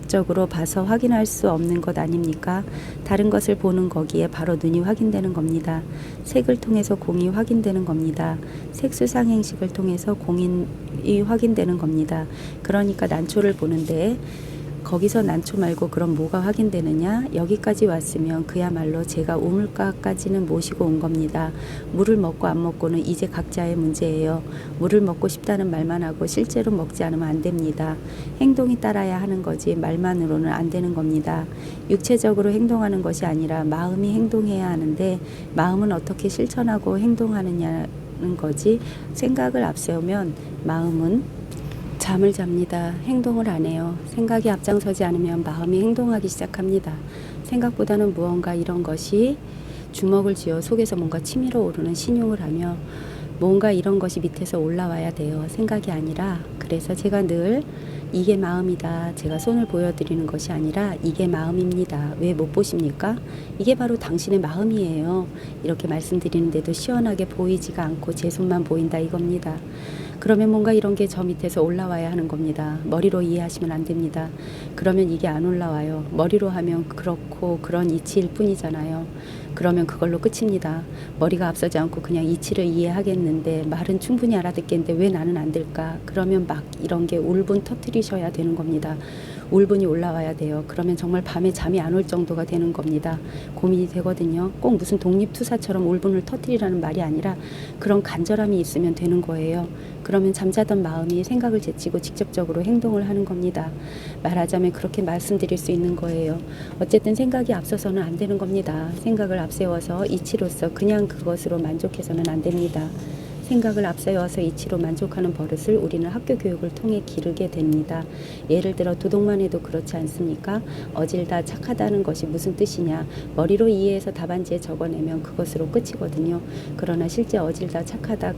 직접적으로 봐서 확인할 수 없는 것 아닙니까? 다른 것을 보는 거기에 바로 눈이 확인되는 겁니다. 색을 통해서 공이 확인되는 겁니다. 색수상행식을 통해서 공이 확인되는 겁니다. 그러니까 난초를 보는데 거기서 난초 말고 그럼 뭐가 확인되느냐? 여기까지 왔으면 그야말로 제가 우물가까지는 모시고 온 겁니다. 물을 먹고 안 먹고는 이제 각자의 문제예요. 물을 먹고 싶다는 말만 하고 실제로 먹지 않으면 안 됩니다. 행동이 따라야 하는 거지 말만으로는 안 되는 겁니다. 육체적으로 행동하는 것이 아니라 마음이 행동해야 하는데 마음은 어떻게 실천하고 행동하느냐는 거지 생각을 앞세우면 마음은 잠을 잡니다. 행동을 안 해요. 생각이 앞장서지 않으면 마음이 행동하기 시작합니다. 생각보다는 무언가 이런 것이 주먹을 쥐어 속에서 뭔가 치밀어 오르는 신용을 하며 뭔가 이런 것이 밑에서 올라와야 돼요. 생각이 아니라. 그래서 제가 늘 이게 마음이다. 제가 손을 보여드리는 것이 아니라 이게 마음입니다. 왜 못 보십니까? 이게 바로 당신의 마음이에요. 이렇게 말씀드리는데도 시원하게 보이지가 않고 제 손만 보인다 이겁니다. 그러면 뭔가 이런 게 저 밑에서 올라와야 하는 겁니다. 머리로 이해하시면 안 됩니다. 그러면 이게 안 올라와요. 머리로 하면 그렇고 그런 이치일 뿐이잖아요. 그러면 그걸로 끝입니다. 머리가 앞서지 않고 그냥 이치를 이해하겠는데 말은 충분히 알아듣겠는데 왜 나는 안 될까? 그러면 막 이런 게 울분 터뜨리셔야 되는 겁니다. 울분이 올라와야 돼요. 그러면 정말 밤에 잠이 안 올 정도가 되는 겁니다. 고민이 되거든요. 꼭 무슨 독립투사처럼 울분을 터뜨리라는 말이 아니라 그런 간절함이 있으면 되는 거예요. 그러면 잠자던 마음이 생각을 제치고 직접적으로 행동을 하는 겁니다. 말하자면 그렇게 말씀드릴 수 있는 거예요. 어쨌든 생각이 앞서서는 안 되는 겁니다. 생각을 앞세워서 이치로서 그냥 그것으로 만족해서는 안 됩니다. 생각을 앞세워서 이치로 만족하는 버릇을 우리는 학교 교육을 통해 기르게 됩니다. 예를 들어 도덕만 해도 그렇지 않습니까? 어질다 착하다는 것이 무슨 뜻이냐? 머리로 이해해서 답안지에 적어내면 그것으로 끝이거든요. 그러나 실제 어질다 착하다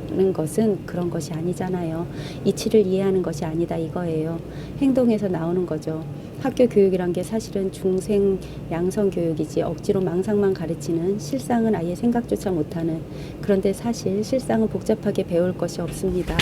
는 것은 그런 것이 아니잖아요. 이치를 이해하는 것이 아니다 이거예요. 행동에서 나오는 거죠. 학교 교육이란 게 사실은 중생 양성 교육이지 억지로 망상만 가르치는 실상은 아예 생각조차 못하는 그런데 사실 실상은 복잡하게 배울 것이 없습니다.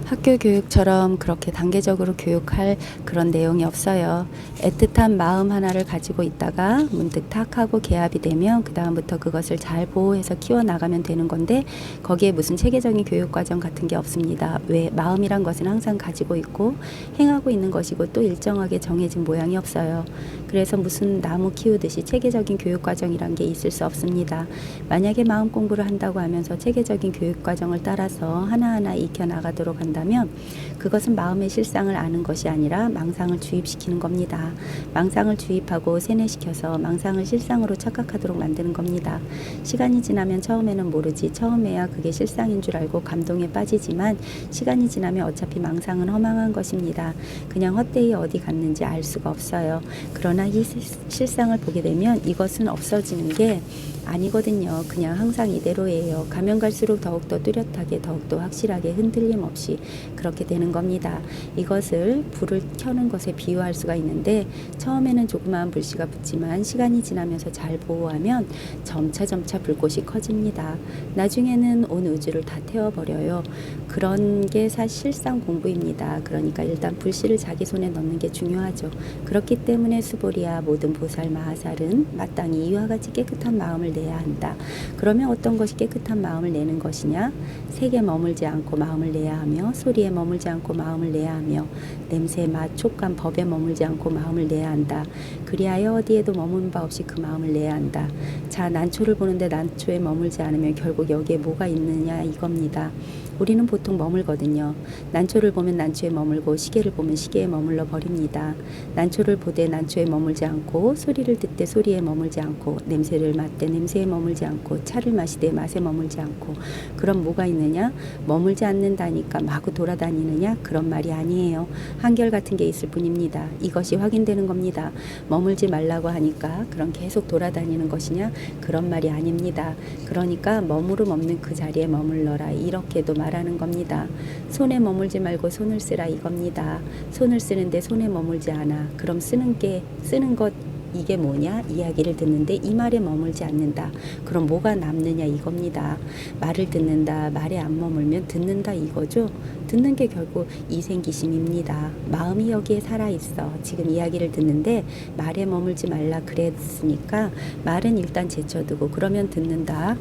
학교 교육처럼 그렇게 단계적으로 교육할 그런 내용이 없어요. 애틋한 마음 하나를 가지고 있다가 문득 탁 하고 개합이 되면 그 다음부터 그것을 잘 보호해서 키워나가면 되는 건데 거기에 무슨 체계적인 교육과정 같은 게 없습니다. 왜? 마음이란 것은 항상 가지고 있고 행하고 있는 것이고 또 일정하게 정해진 모양이 없어요. 그래서 무슨 나무 키우듯이 체계적인 교육과정이란 게 있을 수 없습니다. 만약에 마음 공부를 한다고 하면서 체계적인 교육과정을 따라서 하나하나 익혀나가도록 한다면 그것은 마음의 실상을 아는 것이 아니라 망상을 주입시키는 겁니다. 망상을 주입하고 세뇌시켜서 망상을 실상으로 착각하도록 만드는 겁니다. 시간이 지나면 처음에는 모르지 처음에야 그게 실상인 줄 알고 감동에 빠지지만 시간이 지나면 어차피 망상은 허망한 것입니다. 그냥 헛되이 어디 갔는지 알 수가 없어요. 그러나 이 실상을 보게 되면 이것은 없어지는 게 아니거든요. 그냥 항상 이대로예요. 가면 갈수록 더욱더 뚜렷하게 더욱더 확실하게 흔들림 없이 그렇게 되는 겁니다. 이것을 불을 켜는 것에 비유할 수가 있는데 처음에는 조그마한 불씨가 붙지만 시간이 지나면서 잘 보호하면 점차 불꽃이 커집니다. 나중에는 온 우주를 다 태워버려요. 그런 게 사실상 공부입니다. 그러니까 일단 불씨를 자기 손에 넣는 게 중요하죠. 그렇기 때문에 수보리야 모든 보살 마하살은 마땅히 이와 같이 깨끗한 마음을 내야 한다. 그러면 어떤 것이 깨끗한 마음을 내는 것이냐? 색에 머물지 않고 마음을 내야 하며 소리에 머물지 않고 마음을 내야 하며 냄새, 맛, 촉감, 법에 머물지 않고 마음을 내야 한다. 그리하여 어디에도 머무는 바 없이 그 마음을 내야 한다. 자, 난초를 보는데 난초에 머물지 않으면 결국 여기에 뭐가 있느냐 이겁니다. 우리는 보통 머물거든요. 난초를 보면 난초에 머물고 시계를 보면 시계에 머물러 버립니다. 난초를 보되 난초에 머물지 않고 소리를 듣되 소리에 머물지 않고 냄새를 맡되 냄새에 머물지 않고 차를 마시되 맛에 머물지 않고 그럼 뭐가 있느냐? 머물지 않는다니까 마구 돌아다니느냐? 그런 말이 아니에요. 한결같은 게 있을 뿐입니다. 이것이 확인되는 겁니다. 머물지 말라고 하니까 그럼 계속 돌아다니는 것이냐? 그런 말이 아닙니다. 그러니까 머무름 없는 그 자리에 머물러라 이렇게도 말하는 겁니다. 손에 머물지 말고 손을 쓰라 이겁니다. 손을 쓰는데 손에 머물지 않아. 그럼 쓰는 것 이게 뭐냐? 이야기를 듣는데 이 말에 머물지 않는다. 그럼 뭐가 남느냐 이겁니다. 말을 듣는다. 말에 안 머물면 듣는다 이거죠. 듣는 게 결국 이생기심입니다. 마음이 여기에 살아있어. 지금 이야기를 듣는데 말에 머물지 말라 그랬으니까 말은 일단 제쳐두고 그러면 듣는다.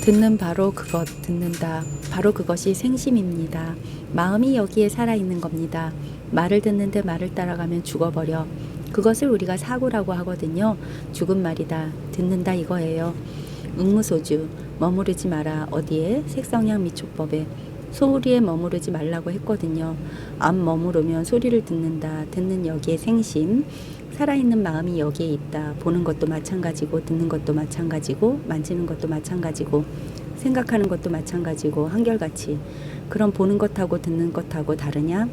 듣는 바로 그것, 듣는다. 바로 그것이 생심입니다. 마음이 여기에 살아있는 겁니다. 말을 듣는데 말을 따라가면 죽어버려. 그것을 우리가 사고라고 하거든요. 죽은 말이다. 듣는다 이거예요. 응무소주, 머무르지 마라. 어디에? 색성향 미촉법에. 소리에 머무르지 말라고 했거든요. 안 머무르면 소리를 듣는다. 듣는 여기에 생심. 살아있는 마음이 여기에 있다. 보는 것도 마찬가지고 듣는 것도 마찬가지고 만지는 것도 마찬가지고 생각하는 것도 마찬가지고 한결같이. 그럼 보는 것하고 듣는 것하고 다르냐?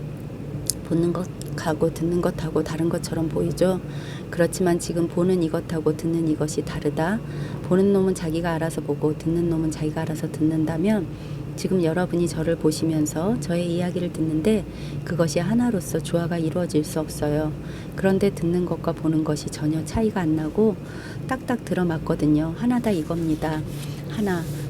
보는 것하고 듣는 것하고 다른 것처럼 보이죠. 그렇지만 지금 보는 이것하고 듣는 이것이 다르다. 보는 놈은 자기가 알아서 보고 듣는 놈은 자기가 알아서 듣는다면 지금 여러분이 저를 보시면서 저의 이야기를 듣는데 그것이 하나로서 조화가 이루어질 수 없어요. 그런데 듣는 것과 보는 것이 전혀 차이가 안 나고 딱딱 들어맞거든요. 하나다 이겁니다.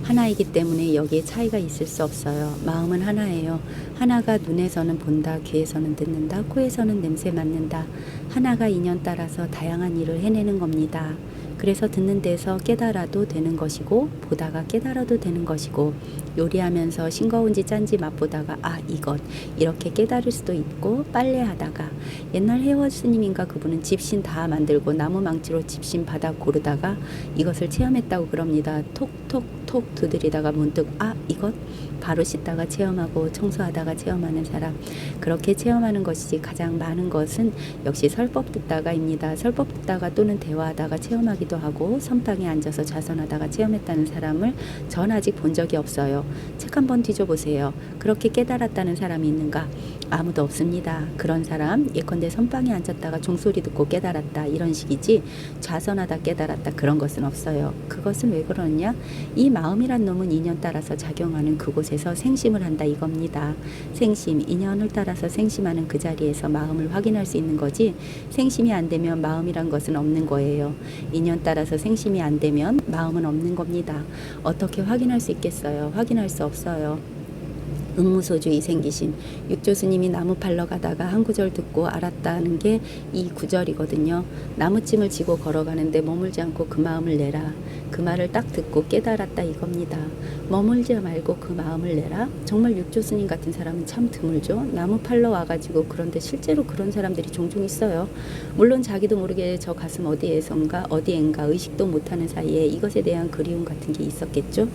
하나이기 때문에 여기에 차이가 있을 수 없어요. 마음은 하나예요. 하나가 눈에서는 본다, 귀에서는 듣는다, 코에서는 냄새 맡는다. 하나가 인연 따라서 다양한 일을 해내는 겁니다. 그래서 듣는 데서 깨달아도 되는 것이고 보다가 깨달아도 되는 것이고 요리하면서 싱거운지 짠지 맛보다가 이것 이렇게 깨달을 수도 있고 빨래하다가 옛날 혜원 스님인가 그분은 집신 다 만들고 나무 망치로 집신 바닥 고르다가 이것을 체험했다고 그럽니다. 톡톡톡 두드리다가 문득 이것 바로 씻다가 체험하고 청소하다가 체험하는 사람 그렇게 체험하는 것이지 가장 많은 것은 역시 설법 듣다가입니다. 설법 듣다가 또는 대화하다가 체험하기도 하고 선방에 앉아서 좌선하다가 체험했다는 사람을 전 아직 본 적이 없어요. 책 한번 뒤져보세요. 그렇게 깨달았다는 사람이 있는가? 아무도 없습니다. 그런 사람 예컨대 선방에 앉았다가 종소리 듣고 깨달았다 이런 식이지 좌선하다 깨달았다 그런 것은 없어요. 그것은 왜 그러냐? 이 마음이란 놈은 인연 따라서 작용하는 그곳에서 생심을 한다 이겁니다. 생심, 인연을 따라서 생심하는 그 자리에서 마음을 확인할 수 있는 거지 생심이 안 되면 마음이란 것은 없는 거예요. 인연 따라서 생심이 안 되면 마음은 없는 겁니다. 어떻게 확인할 수 있겠어요? 확인할 수 없어요. 응무소주 이생기심. 육조스님이 나무 팔러 가다가 한 구절 듣고 알았다는 게 이 구절이거든요. 나무찜을 지고 걸어가는데 머물지 않고 그 마음을 내라. 그 말을 딱 듣고 깨달았다 이겁니다. 머물지 말고 그 마음을 내라. 정말 육조스님 같은 사람은 참 드물죠. 나무 팔러 와가지고 그런데 실제로 그런 사람들이 종종 있어요. 물론 자기도 모르게 저 가슴 어디엔가 의식도 못하는 사이에 이것에 대한 그리움 같은 게 있었겠죠.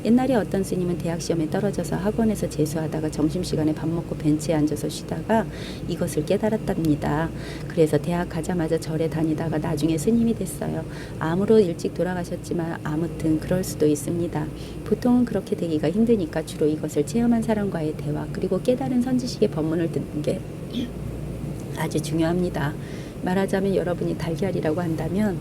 옛날에 어떤 스님은 대학 시험에 떨어져서 학원에서 재수하다가 점심시간에 밥 먹고 벤치에 앉아서 쉬다가 이것을 깨달았답니다. 그래서 대학 가자마자 절에 다니다가 나중에 스님이 됐어요. 암으로 일찍 돌아가셨지만 아무튼 그럴 수도 있습니다. 보통은 그렇게 되기가 힘드니까 주로 이것을 체험한 사람과의 대화 그리고 깨달은 선지식의 법문을 듣는 게 아주 중요합니다. 말하자면 여러분이 달걀이라고 한다면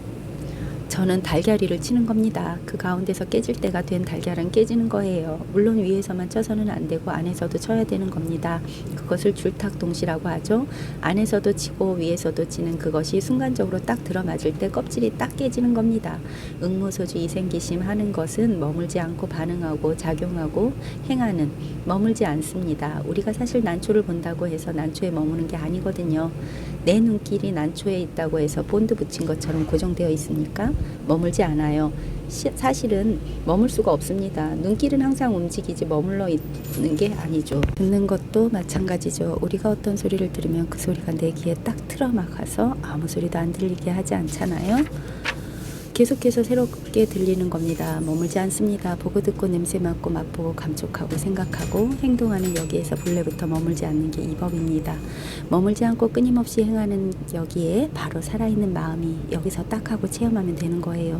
저는 달걀이를 치는 겁니다. 그 가운데서 깨질 때가 된 달걀은 깨지는 거예요. 물론 위에서만 쳐서는 안 되고 안에서도 쳐야 되는 겁니다. 그것을 줄탁동시라고 하죠. 안에서도 치고 위에서도 치는 그것이 순간적으로 딱 들어맞을 때 껍질이 딱 깨지는 겁니다. 응무소주 이생기심 하는 것은 머물지 않고 반응하고 작용하고 행하는 머물지 않습니다. 우리가 사실 난초를 본다고 해서 난초에 머무는 게 아니거든요. 내 눈길이 난초에 있다고 해서 본드 붙인 것처럼 고정되어 있습니까? 머물지 않아요. 사실은 머물 수가 없습니다. 눈길은 항상 움직이지 머물러 있는 게 아니죠. 듣는 것도 마찬가지죠. 우리가 어떤 소리를 들으면 그 소리가 내 귀에 딱 틀어막아서 아무 소리도 안 들리게 하지 않잖아요. 계속해서 새롭게 들리는 겁니다. 머물지 않습니다. 보고 듣고 냄새 맡고 맛보고 감촉하고 생각하고 행동하는 여기에서 본래부터 머물지 않는 게 이 법입니다. 머물지 않고 끊임없이 행하는 여기에 바로 살아있는 마음이 여기서 딱 하고 체험하면 되는 거예요.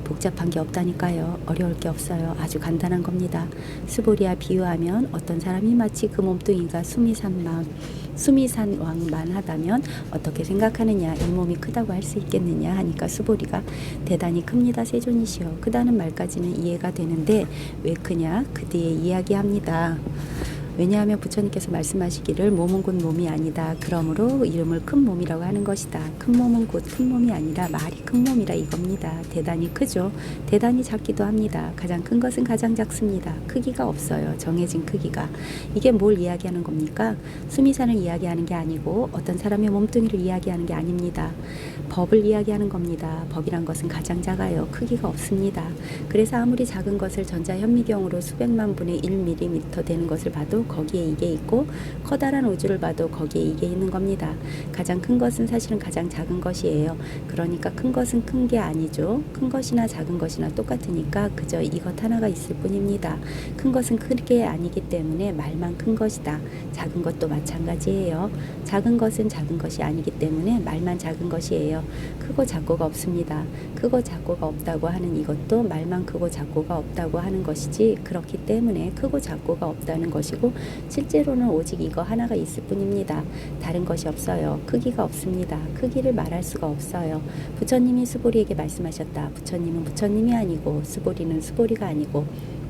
복잡한 게 없다니까요. 어려울 게 없어요. 아주 간단한 겁니다. 스보리아 비유하면 어떤 사람이 마치 그 몸뚱이가 수미산왕만 하다면 어떻게 생각하느냐 이 몸이 크다고 할 수 있겠느냐 하니까 수보리가 대단히 큽니다. 세존이시여. 크다는 말까지는 이해가 되는데 왜 크냐 그 뒤에 이야기합니다. 왜냐하면 부처님께서 말씀하시기를 몸은 곧 몸이 아니다. 그러므로 이름을 큰 몸이라고 하는 것이다. 큰 몸은 곧 큰 몸이 아니라 말이 큰 몸이라 이겁니다. 대단히 크죠. 대단히 작기도 합니다. 가장 큰 것은 가장 작습니다. 크기가 없어요. 정해진 크기가. 이게 뭘 이야기하는 겁니까? 수미산을 이야기하는 게 아니고 어떤 사람의 몸뚱이를 이야기하는 게 아닙니다. 법을 이야기하는 겁니다. 법이란 것은 가장 작아요. 크기가 없습니다. 그래서 아무리 작은 것을 전자현미경으로 수백만 분의 1mm 되는 것을 봐도 거기에 이게 있고, 커다란 우주를 봐도 거기에 이게 있는 겁니다. 가장 큰 것은 사실은 가장 작은 것이에요. 그러니까 큰 것은 큰 게 아니죠. 큰 것이나 작은 것이나 똑같으니까 그저 이것 하나가 있을 뿐입니다. 큰 것은 크게 아니기 때문에 말만 큰 것이다. 작은 것도 마찬가지예요. 작은 것은 작은 것이 아니기 때문에 말만 작은 것이에요. 크고 작고가 없습니다. 크고 작고가 없다고 하는 이것도 말만 크고 작고가 없다고 하는 것이지, 그렇기 때문에 크고 작고가 없다는 것이고, 실제로는 오직 이거 하나가 있을 뿐입니다. 다른 것이 없어요. 크기가 없습니다. 크기를 말할 수가 없어요. 부처님이 수보리에게 말씀하셨다. 부처님은 부처님이 아니고 수보리는 수보리가 아니고,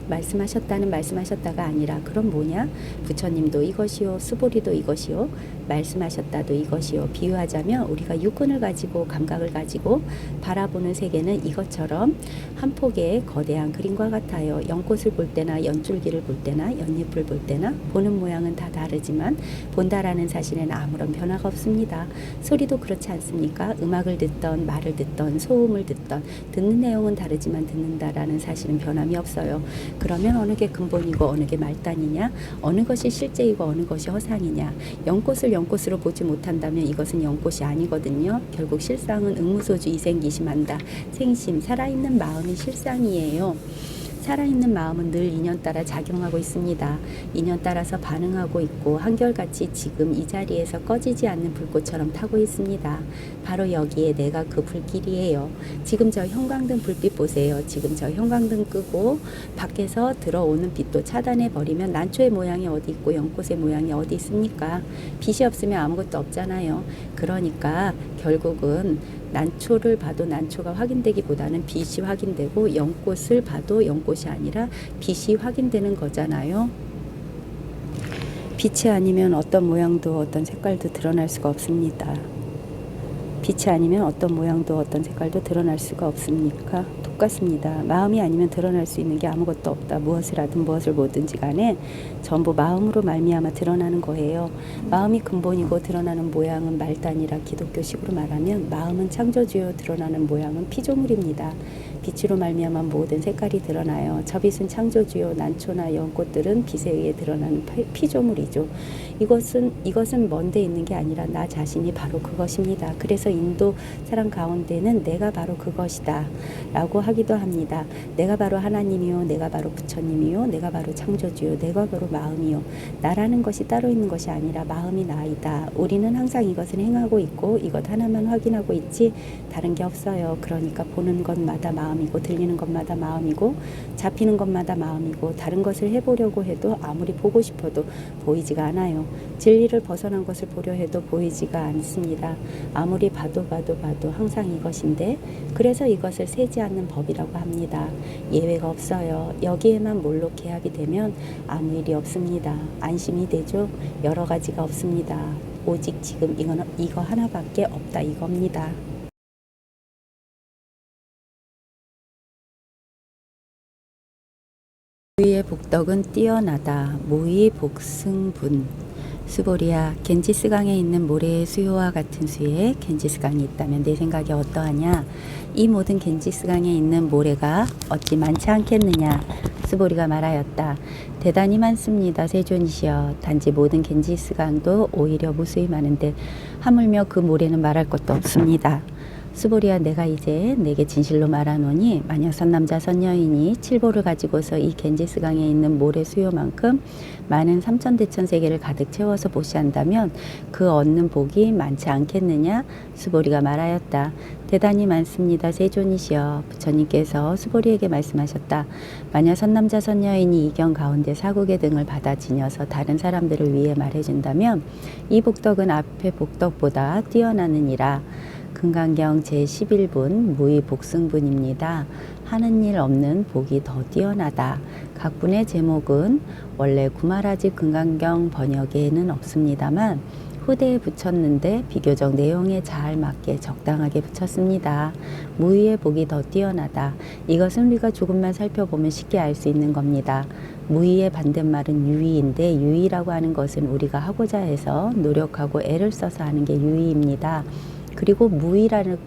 말씀하셨다는 말씀하셨다가 아니라 그럼 뭐냐? 부처님도 이것이요, 수보리도 이것이요, 말씀하셨다도 이것이요. 비유하자면 우리가 육근을 가지고 감각을 가지고 바라보는 세계는 이것처럼 한 폭의 거대한 그림과 같아요. 연꽃을 볼 때나 연줄기를 볼 때나 연잎을 볼 때나 보는 모양은 다 다르지만 본다라는 사실에는 아무런 변화가 없습니다. 소리도 그렇지 않습니까? 음악을 듣던 말을 듣던 소음을 듣던 듣는 내용은 다르지만 듣는다라는 사실은 변함이 없어요. 그러면 어느 게 근본이고 어느 게 말단이냐? 어느 것이 실제이고 어느 것이 허상이냐? 연꽃을 연꽃으로 보지 못한다면 이것은 연꽃이 아니거든요. 결국 실상은 응무소주 이생기심한다. 생심, 살아있는 마음이 실상이에요. 살아있는 마음은 늘 인연 따라 작용하고 있습니다. 인연 따라서 반응하고 있고 한결같이 지금 이 자리에서 꺼지지 않는 불꽃처럼 타고 있습니다. 바로 여기에 내가 그 불길이에요. 지금 저 형광등 불빛 보세요. 지금 저 형광등 끄고 밖에서 들어오는 빛도 차단해 버리면 난초의 모양이 어디 있고 연꽃의 모양이 어디 있습니까? 빛이 없으면 아무것도 없잖아요. 그러니까 결국은 난초를 봐도 난초가 확인되기보다는 빛이 확인되고, 연꽃을 봐도 연꽃이 아니라 빛이 확인되는 거잖아요. 빛이 아니면 어떤 모양도 어떤 색깔도 드러날 수가 없습니다. 빛이 아니면 어떤 모양도 어떤 색깔도 드러날 수가 없습니까? 똑같습니다. 마음이 아니면 드러날 수 있는 게 아무것도 없다. 무엇을 하든 무엇을 뭐든지 간에 전부 마음으로 말미암아 드러나는 거예요. 마음이 근본이고 드러나는 모양은 말단이라 기독교식으로 말하면 마음은 창조주요, 드러나는 모양은 피조물입니다. 빛으로 말미암아 모든 색깔이 드러나요. 저 빛은 창조주요, 난초나 연꽃들은 빛에 의해 드러나는 피조물이죠. 이것은 먼데 있는 게 아니라 나 자신이 바로 그것입니다. 그래서 인도 사람 가운데는 내가 바로 그것이다 라고 하기도 합니다. 내가 바로 하나님이요, 내가 바로 부처님이요, 내가 바로 창조주요, 내가 바로 마음이요. 나라는 것이 따로 있는 것이 아니라 마음이 나이다. 우리는 항상 이것을 행하고 있고 이것 하나만 확인하고 있지 다른 게 없어요. 그러니까 보는 것마다 마음이고 들리는 것마다 마음이고 잡히는 것마다 마음이고, 다른 것을 해보려고 해도 아무리 보고 싶어도 보이지가 않아요. 진리를 벗어난 것을 보려 해도 보이지가 않습니다. 아무리 봐도 항상 이것인데, 그래서 이것을 세지 않는 법이라고 합니다. 예외가 없어요. 여기에만 몰로 계약이 되면 아무 일이 없습니다. 안심이 되죠. 여러 가지가 없습니다. 오직 지금 이거 하나밖에 없다 이겁니다. 무의의 복덕은 뛰어나다. 무의 복승분. 수보리야, 겐지스강에 있는 모래의 수요와 같은 수에 겐지스강이 있다면 내 생각이 어떠하냐? 이 모든 겐지스강에 있는 모래가 어찌 많지 않겠느냐? 수보리가 말하였다. 대단히 많습니다. 세존이시여. 단지 모든 겐지스강도 오히려 무수히 많은데 하물며 그 모래는 말할 것도 없습니다. 수보리야, 내가 이제 내게 진실로 말하노니, 만약 선남자 선여인이 칠보를 가지고서 이 겐지스강에 있는 모래 수요만큼 많은 삼천대천 세계를 가득 채워서 보시한다면 그 얻는 복이 많지 않겠느냐? 수보리가 말하였다. 대단히 많습니다. 세존이시여. 부처님께서 수보리에게 말씀하셨다. 만약 선남자 선여인이 이경 가운데 사국의 등을 받아 지녀서 다른 사람들을 위해 말해준다면 이 복덕은 앞의 복덕보다 뛰어나느니라. 금강경 제11분 무의 복승분입니다. 하는 일 없는 복이 더 뛰어나다. 각분의 제목은 원래 구마라집 금강경 번역에는 없습니다만 후대에 붙였는데 비교적 내용에 잘 맞게 적당하게 붙였습니다. 무의의 복이 더 뛰어나다. 이것은 우리가 조금만 살펴보면 쉽게 알 수 있는 겁니다. 무의의 반대말은 유의인데 유의라고 하는 것은 우리가 하고자 해서 노력하고 애를 써서 하는 게 유의입니다. 그리고 무의라는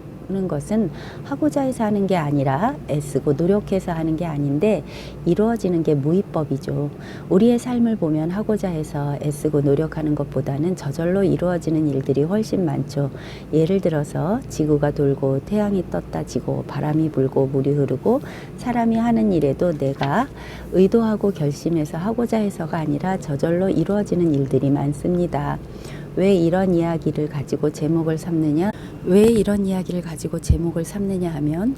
것은 하고자 해서 하는 게 아니라 애쓰고 노력해서 하는 게 아닌데 이루어지는 게 무의법이죠. 우리의 삶을 보면 하고자 해서 애쓰고 노력하는 것보다는 저절로 이루어지는 일들이 훨씬 많죠. 예를 들어서 지구가 돌고 태양이 떴다 지고 바람이 불고 물이 흐르고 사람이 하는 일에도 내가 의도하고 결심해서 하고자 해서가 아니라 저절로 이루어지는 일들이 많습니다. 왜 이런 이야기를 가지고 제목을 삼느냐? 왜 이런 이야기를 가지고 제목을 삼느냐 하면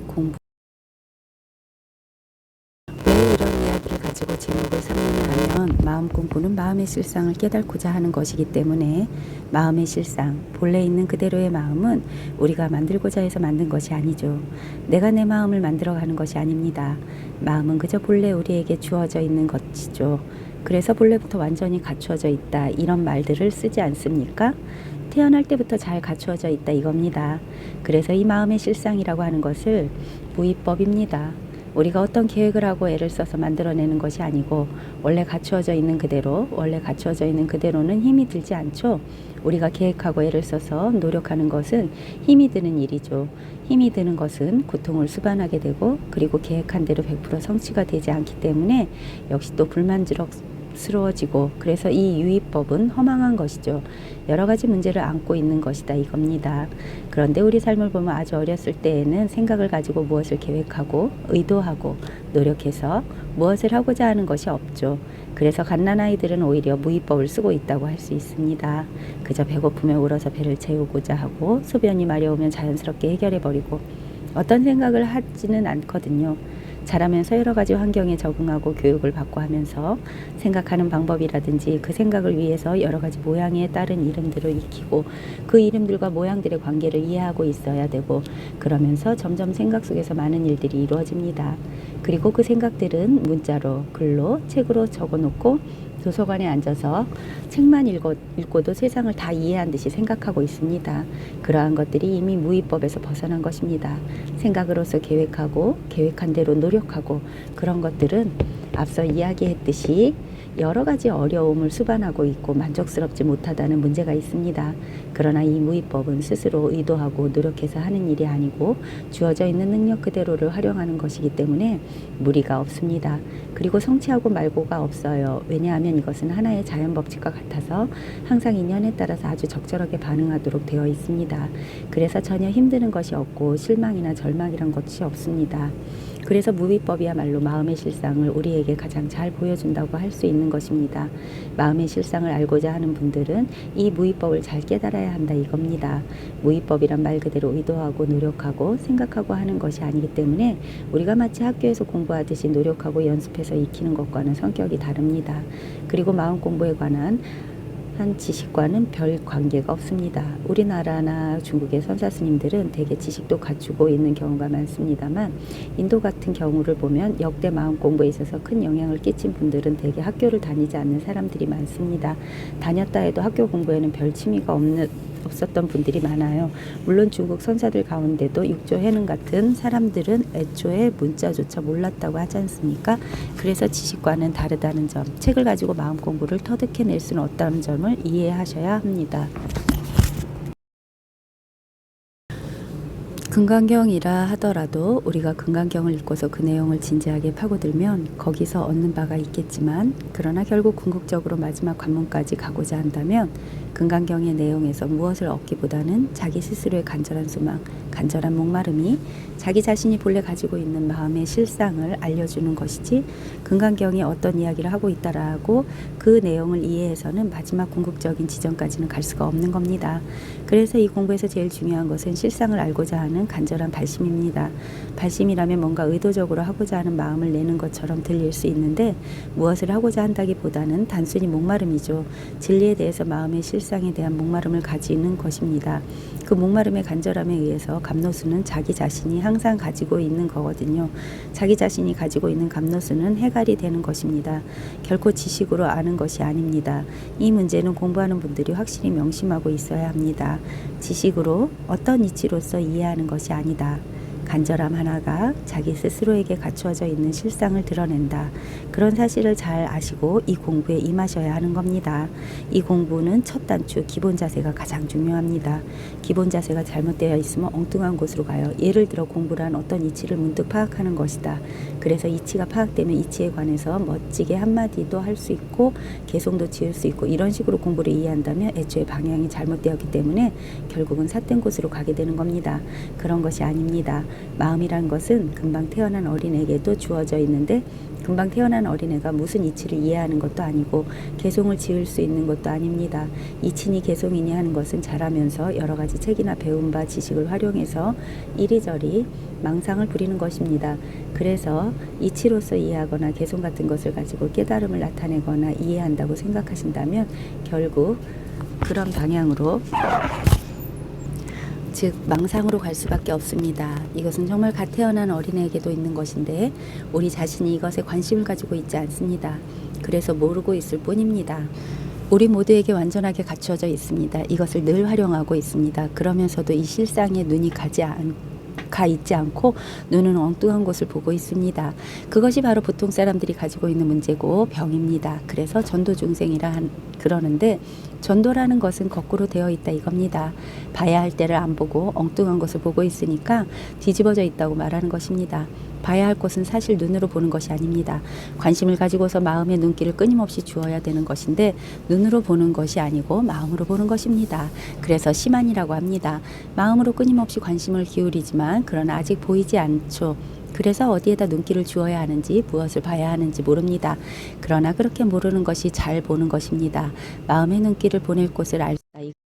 왜 이런 이야기를 가지고 제목을 삼느냐 하면 마음 공부는 마음의 실상을 깨닫고자 하는 것이기 때문에 마음의 실상, 본래 있는 그대로의 마음은 우리가 만들고자 해서 만든 것이 아니죠. 내가 내 마음을 만들어가는 것이 아닙니다. 마음은 그저 본래 우리에게 주어져 있는 것이죠. 그래서 본래부터 완전히 갖추어져 있다 이런 말들을 쓰지 않습니까? 태어날 때부터 잘 갖추어져 있다 이겁니다. 그래서 이 마음의 실상이라고 하는 것을 무의법입니다. 우리가 어떤 계획을 하고 애를 써서 만들어내는 것이 아니고 원래 갖추어져 있는 그대로, 원래 갖추어져 있는 그대로는 힘이 들지 않죠. 우리가 계획하고 애를 써서 노력하는 것은 힘이 드는 일이죠. 힘이 드는 것은 고통을 수반하게 되고 그리고 계획한 대로 100% 성취가 되지 않기 때문에 역시 또 불만족스러워지고 그래서 이 유의법은 허망한 것이죠. 여러 가지 문제를 안고 있는 것이다 이겁니다. 그런데 우리 삶을 보면 아주 어렸을 때에는 생각을 가지고 무엇을 계획하고 의도하고 노력해서 무엇을 하고자 하는 것이 없죠. 그래서 갓난아이들은 오히려 무의법을 쓰고 있다고 할 수 있습니다. 그저 배고프면 울어서 배를 채우고자 하고 소변이 마려우면 자연스럽게 해결해버리고 어떤 생각을 하지는 않거든요. 자라면서 여러 가지 환경에 적응하고 교육을 받고 하면서 생각하는 방법이라든지 그 생각을 위해서 여러 가지 모양에 따른 이름들을 익히고 그 이름들과 모양들의 관계를 이해하고 있어야 되고 그러면서 점점 생각 속에서 많은 일들이 이루어집니다. 그리고 그 생각들은 문자로, 글로, 책으로 적어놓고 도서관에 앉아서 책만 읽고도 세상을 다 이해한 듯이 생각하고 있습니다. 그러한 것들이 이미 무의법에서 벗어난 것입니다. 생각으로서 계획하고 계획한 대로 노력하고 그런 것들은 앞서 이야기했듯이 여러 가지 어려움을 수반하고 있고 만족스럽지 못하다는 문제가 있습니다. 그러나 이 무의법은 스스로 의도하고 노력해서 하는 일이 아니고 주어져 있는 능력 그대로를 활용하는 것이기 때문에 무리가 없습니다. 그리고 성취하고 말고가 없어요. 왜냐하면 이것은 하나의 자연 법칙과 같아서 항상 인연에 따라서 아주 적절하게 반응하도록 되어 있습니다. 그래서 전혀 힘드는 것이 없고 실망이나 절망이란 것이 없습니다. 그래서 무의법이야말로 마음의 실상을 우리에게 가장 잘 보여준다고 할 수 있는 것입니다. 마음의 실상을 알고자 하는 분들은 이 무의법을 잘 깨달아야 한다 이겁니다. 무의법이란 말 그대로 의도하고 노력하고 생각하고 하는 것이 아니기 때문에 우리가 마치 학교에서 공부하듯이 노력하고 연습해서 익히는 것과는 성격이 다릅니다. 그리고 마음 공부에 관한 한 지식과는 별 관계가 없습니다. 우리나라나 중국의 선사 스님들은 대개 지식도 갖추고 있는 경우가 많습니다만 인도 같은 경우를 보면 역대 마음 공부에 있어서 큰 영향을 끼친 분들은 대개 학교를 다니지 않는 사람들이 많습니다. 다녔다 해도 학교 공부에는 별 취미가 없었던 분들이 많아요. 물론 중국 선사들 가운데도 육조해능 같은 사람들은 애초에 문자조차 몰랐다고 하지 않습니까? 그래서 지식과는 다르다는 점, 책을 가지고 마음 공부를 터득해낼 수는 없다는 점을 이해하셔야 합니다. 금강경이라 하더라도 우리가 금강경을 읽고서 그 내용을 진지하게 파고들면 거기서 얻는 바가 있겠지만 그러나 결국 궁극적으로 마지막 관문까지 가고자 한다면 금강경의 내용에서 무엇을 얻기보다는 자기 스스로의 간절한 소망, 간절한 목마름이 자기 자신이 본래 가지고 있는 마음의 실상을 알려주는 것이지 금강경이 어떤 이야기를 하고 있다라고 그 내용을 이해해서는 마지막 궁극적인 지점까지는 갈 수가 없는 겁니다. 그래서 이 공부에서 제일 중요한 것은 실상을 알고자 하는 간절한 발심입니다. 발심이라면 뭔가 의도적으로 하고자 하는 마음을 내는 것처럼 들릴 수 있는데 무엇을 하고자 한다기보다는 단순히 목마름이죠. 진리에 대해서 마음의 실상에 대한 목마름을 가지는 것입니다. 그 목마름의 간절함에 의해서 갑노수는 자기 자신이 항상 가지고 있는 거거든요. 자기 자신이 가지고 있는 갑노수는 해갈이 되는 것입니다. 결코 지식으로 아는 것이 아닙니다. 이 문제는 공부하는 분들이 확실히 명심하고 있어야 합니다. 지식으로 어떤 이치로서 이해하는 것이 아니다. 간절함 하나가 자기 스스로에게 갖추어져 있는 실상을 드러낸다. 그런 사실을 잘 아시고 이 공부에 임하셔야 하는 겁니다. 이 공부는 첫 단추 기본 자세가 가장 중요합니다. 기본 자세가 잘못되어 있으면 엉뚱한 곳으로 가요. 예를 들어 공부란 어떤 이치를 문득 파악하는 것이다. 그래서 이치가 파악되면 이치에 관해서 멋지게 한마디도 할 수 있고 개송도 지을 수 있고 이런 식으로 공부를 이해한다면 애초에 방향이 잘못되었기 때문에 결국은 삿된 곳으로 가게 되는 겁니다. 그런 것이 아닙니다. 마음이란 것은 금방 태어난 어린애에게도 주어져 있는데 금방 태어난 어린애가 무슨 이치를 이해하는 것도 아니고 개송을 지을 수 있는 것도 아닙니다. 이치니 개송이니 하는 것은 자라면서 여러 가지 책이나 배운 바 지식을 활용해서 이리저리 망상을 부리는 것입니다. 그래서 이치로서 이해하거나 개송 같은 것을 가지고 깨달음을 나타내거나 이해한다고 생각하신다면 결국 그런 방향으로 즉 망상으로 갈 수밖에 없습니다. 이것은 정말 갓 태어난 어린애에게도 있는 것인데 우리 자신이 이것에 관심을 가지고 있지 않습니다. 그래서 모르고 있을 뿐입니다. 우리 모두에게 완전하게 갖추어져 있습니다. 이것을 늘 활용하고 있습니다. 그러면서도 이 실상에 눈이 가 있지 않고 눈은 엉뚱한 곳을 보고 있습니다. 그것이 바로 보통 사람들이 가지고 있는 문제고 병입니다. 그래서 전도 중생이라 그러는데 전도라는 것은 거꾸로 되어 있다 이겁니다. 봐야 할 때를 안 보고 엉뚱한 것을 보고 있으니까 뒤집어져 있다고 말하는 것입니다. 봐야 할 것은 사실 눈으로 보는 것이 아닙니다. 관심을 가지고서 마음의 눈길을 끊임없이 주어야 되는 것인데 눈으로 보는 것이 아니고 마음으로 보는 것입니다. 그래서 심한이라고 합니다. 마음으로 끊임없이 관심을 기울이지만 그러나 아직 보이지 않죠. 그래서 어디에다 눈길을 주어야 하는지 무엇을 봐야 하는지 모릅니다. 그러나 그렇게 모르는 것이 잘 보는 것입니다. 마음의 눈길을 보낼 곳을 알 수 있다.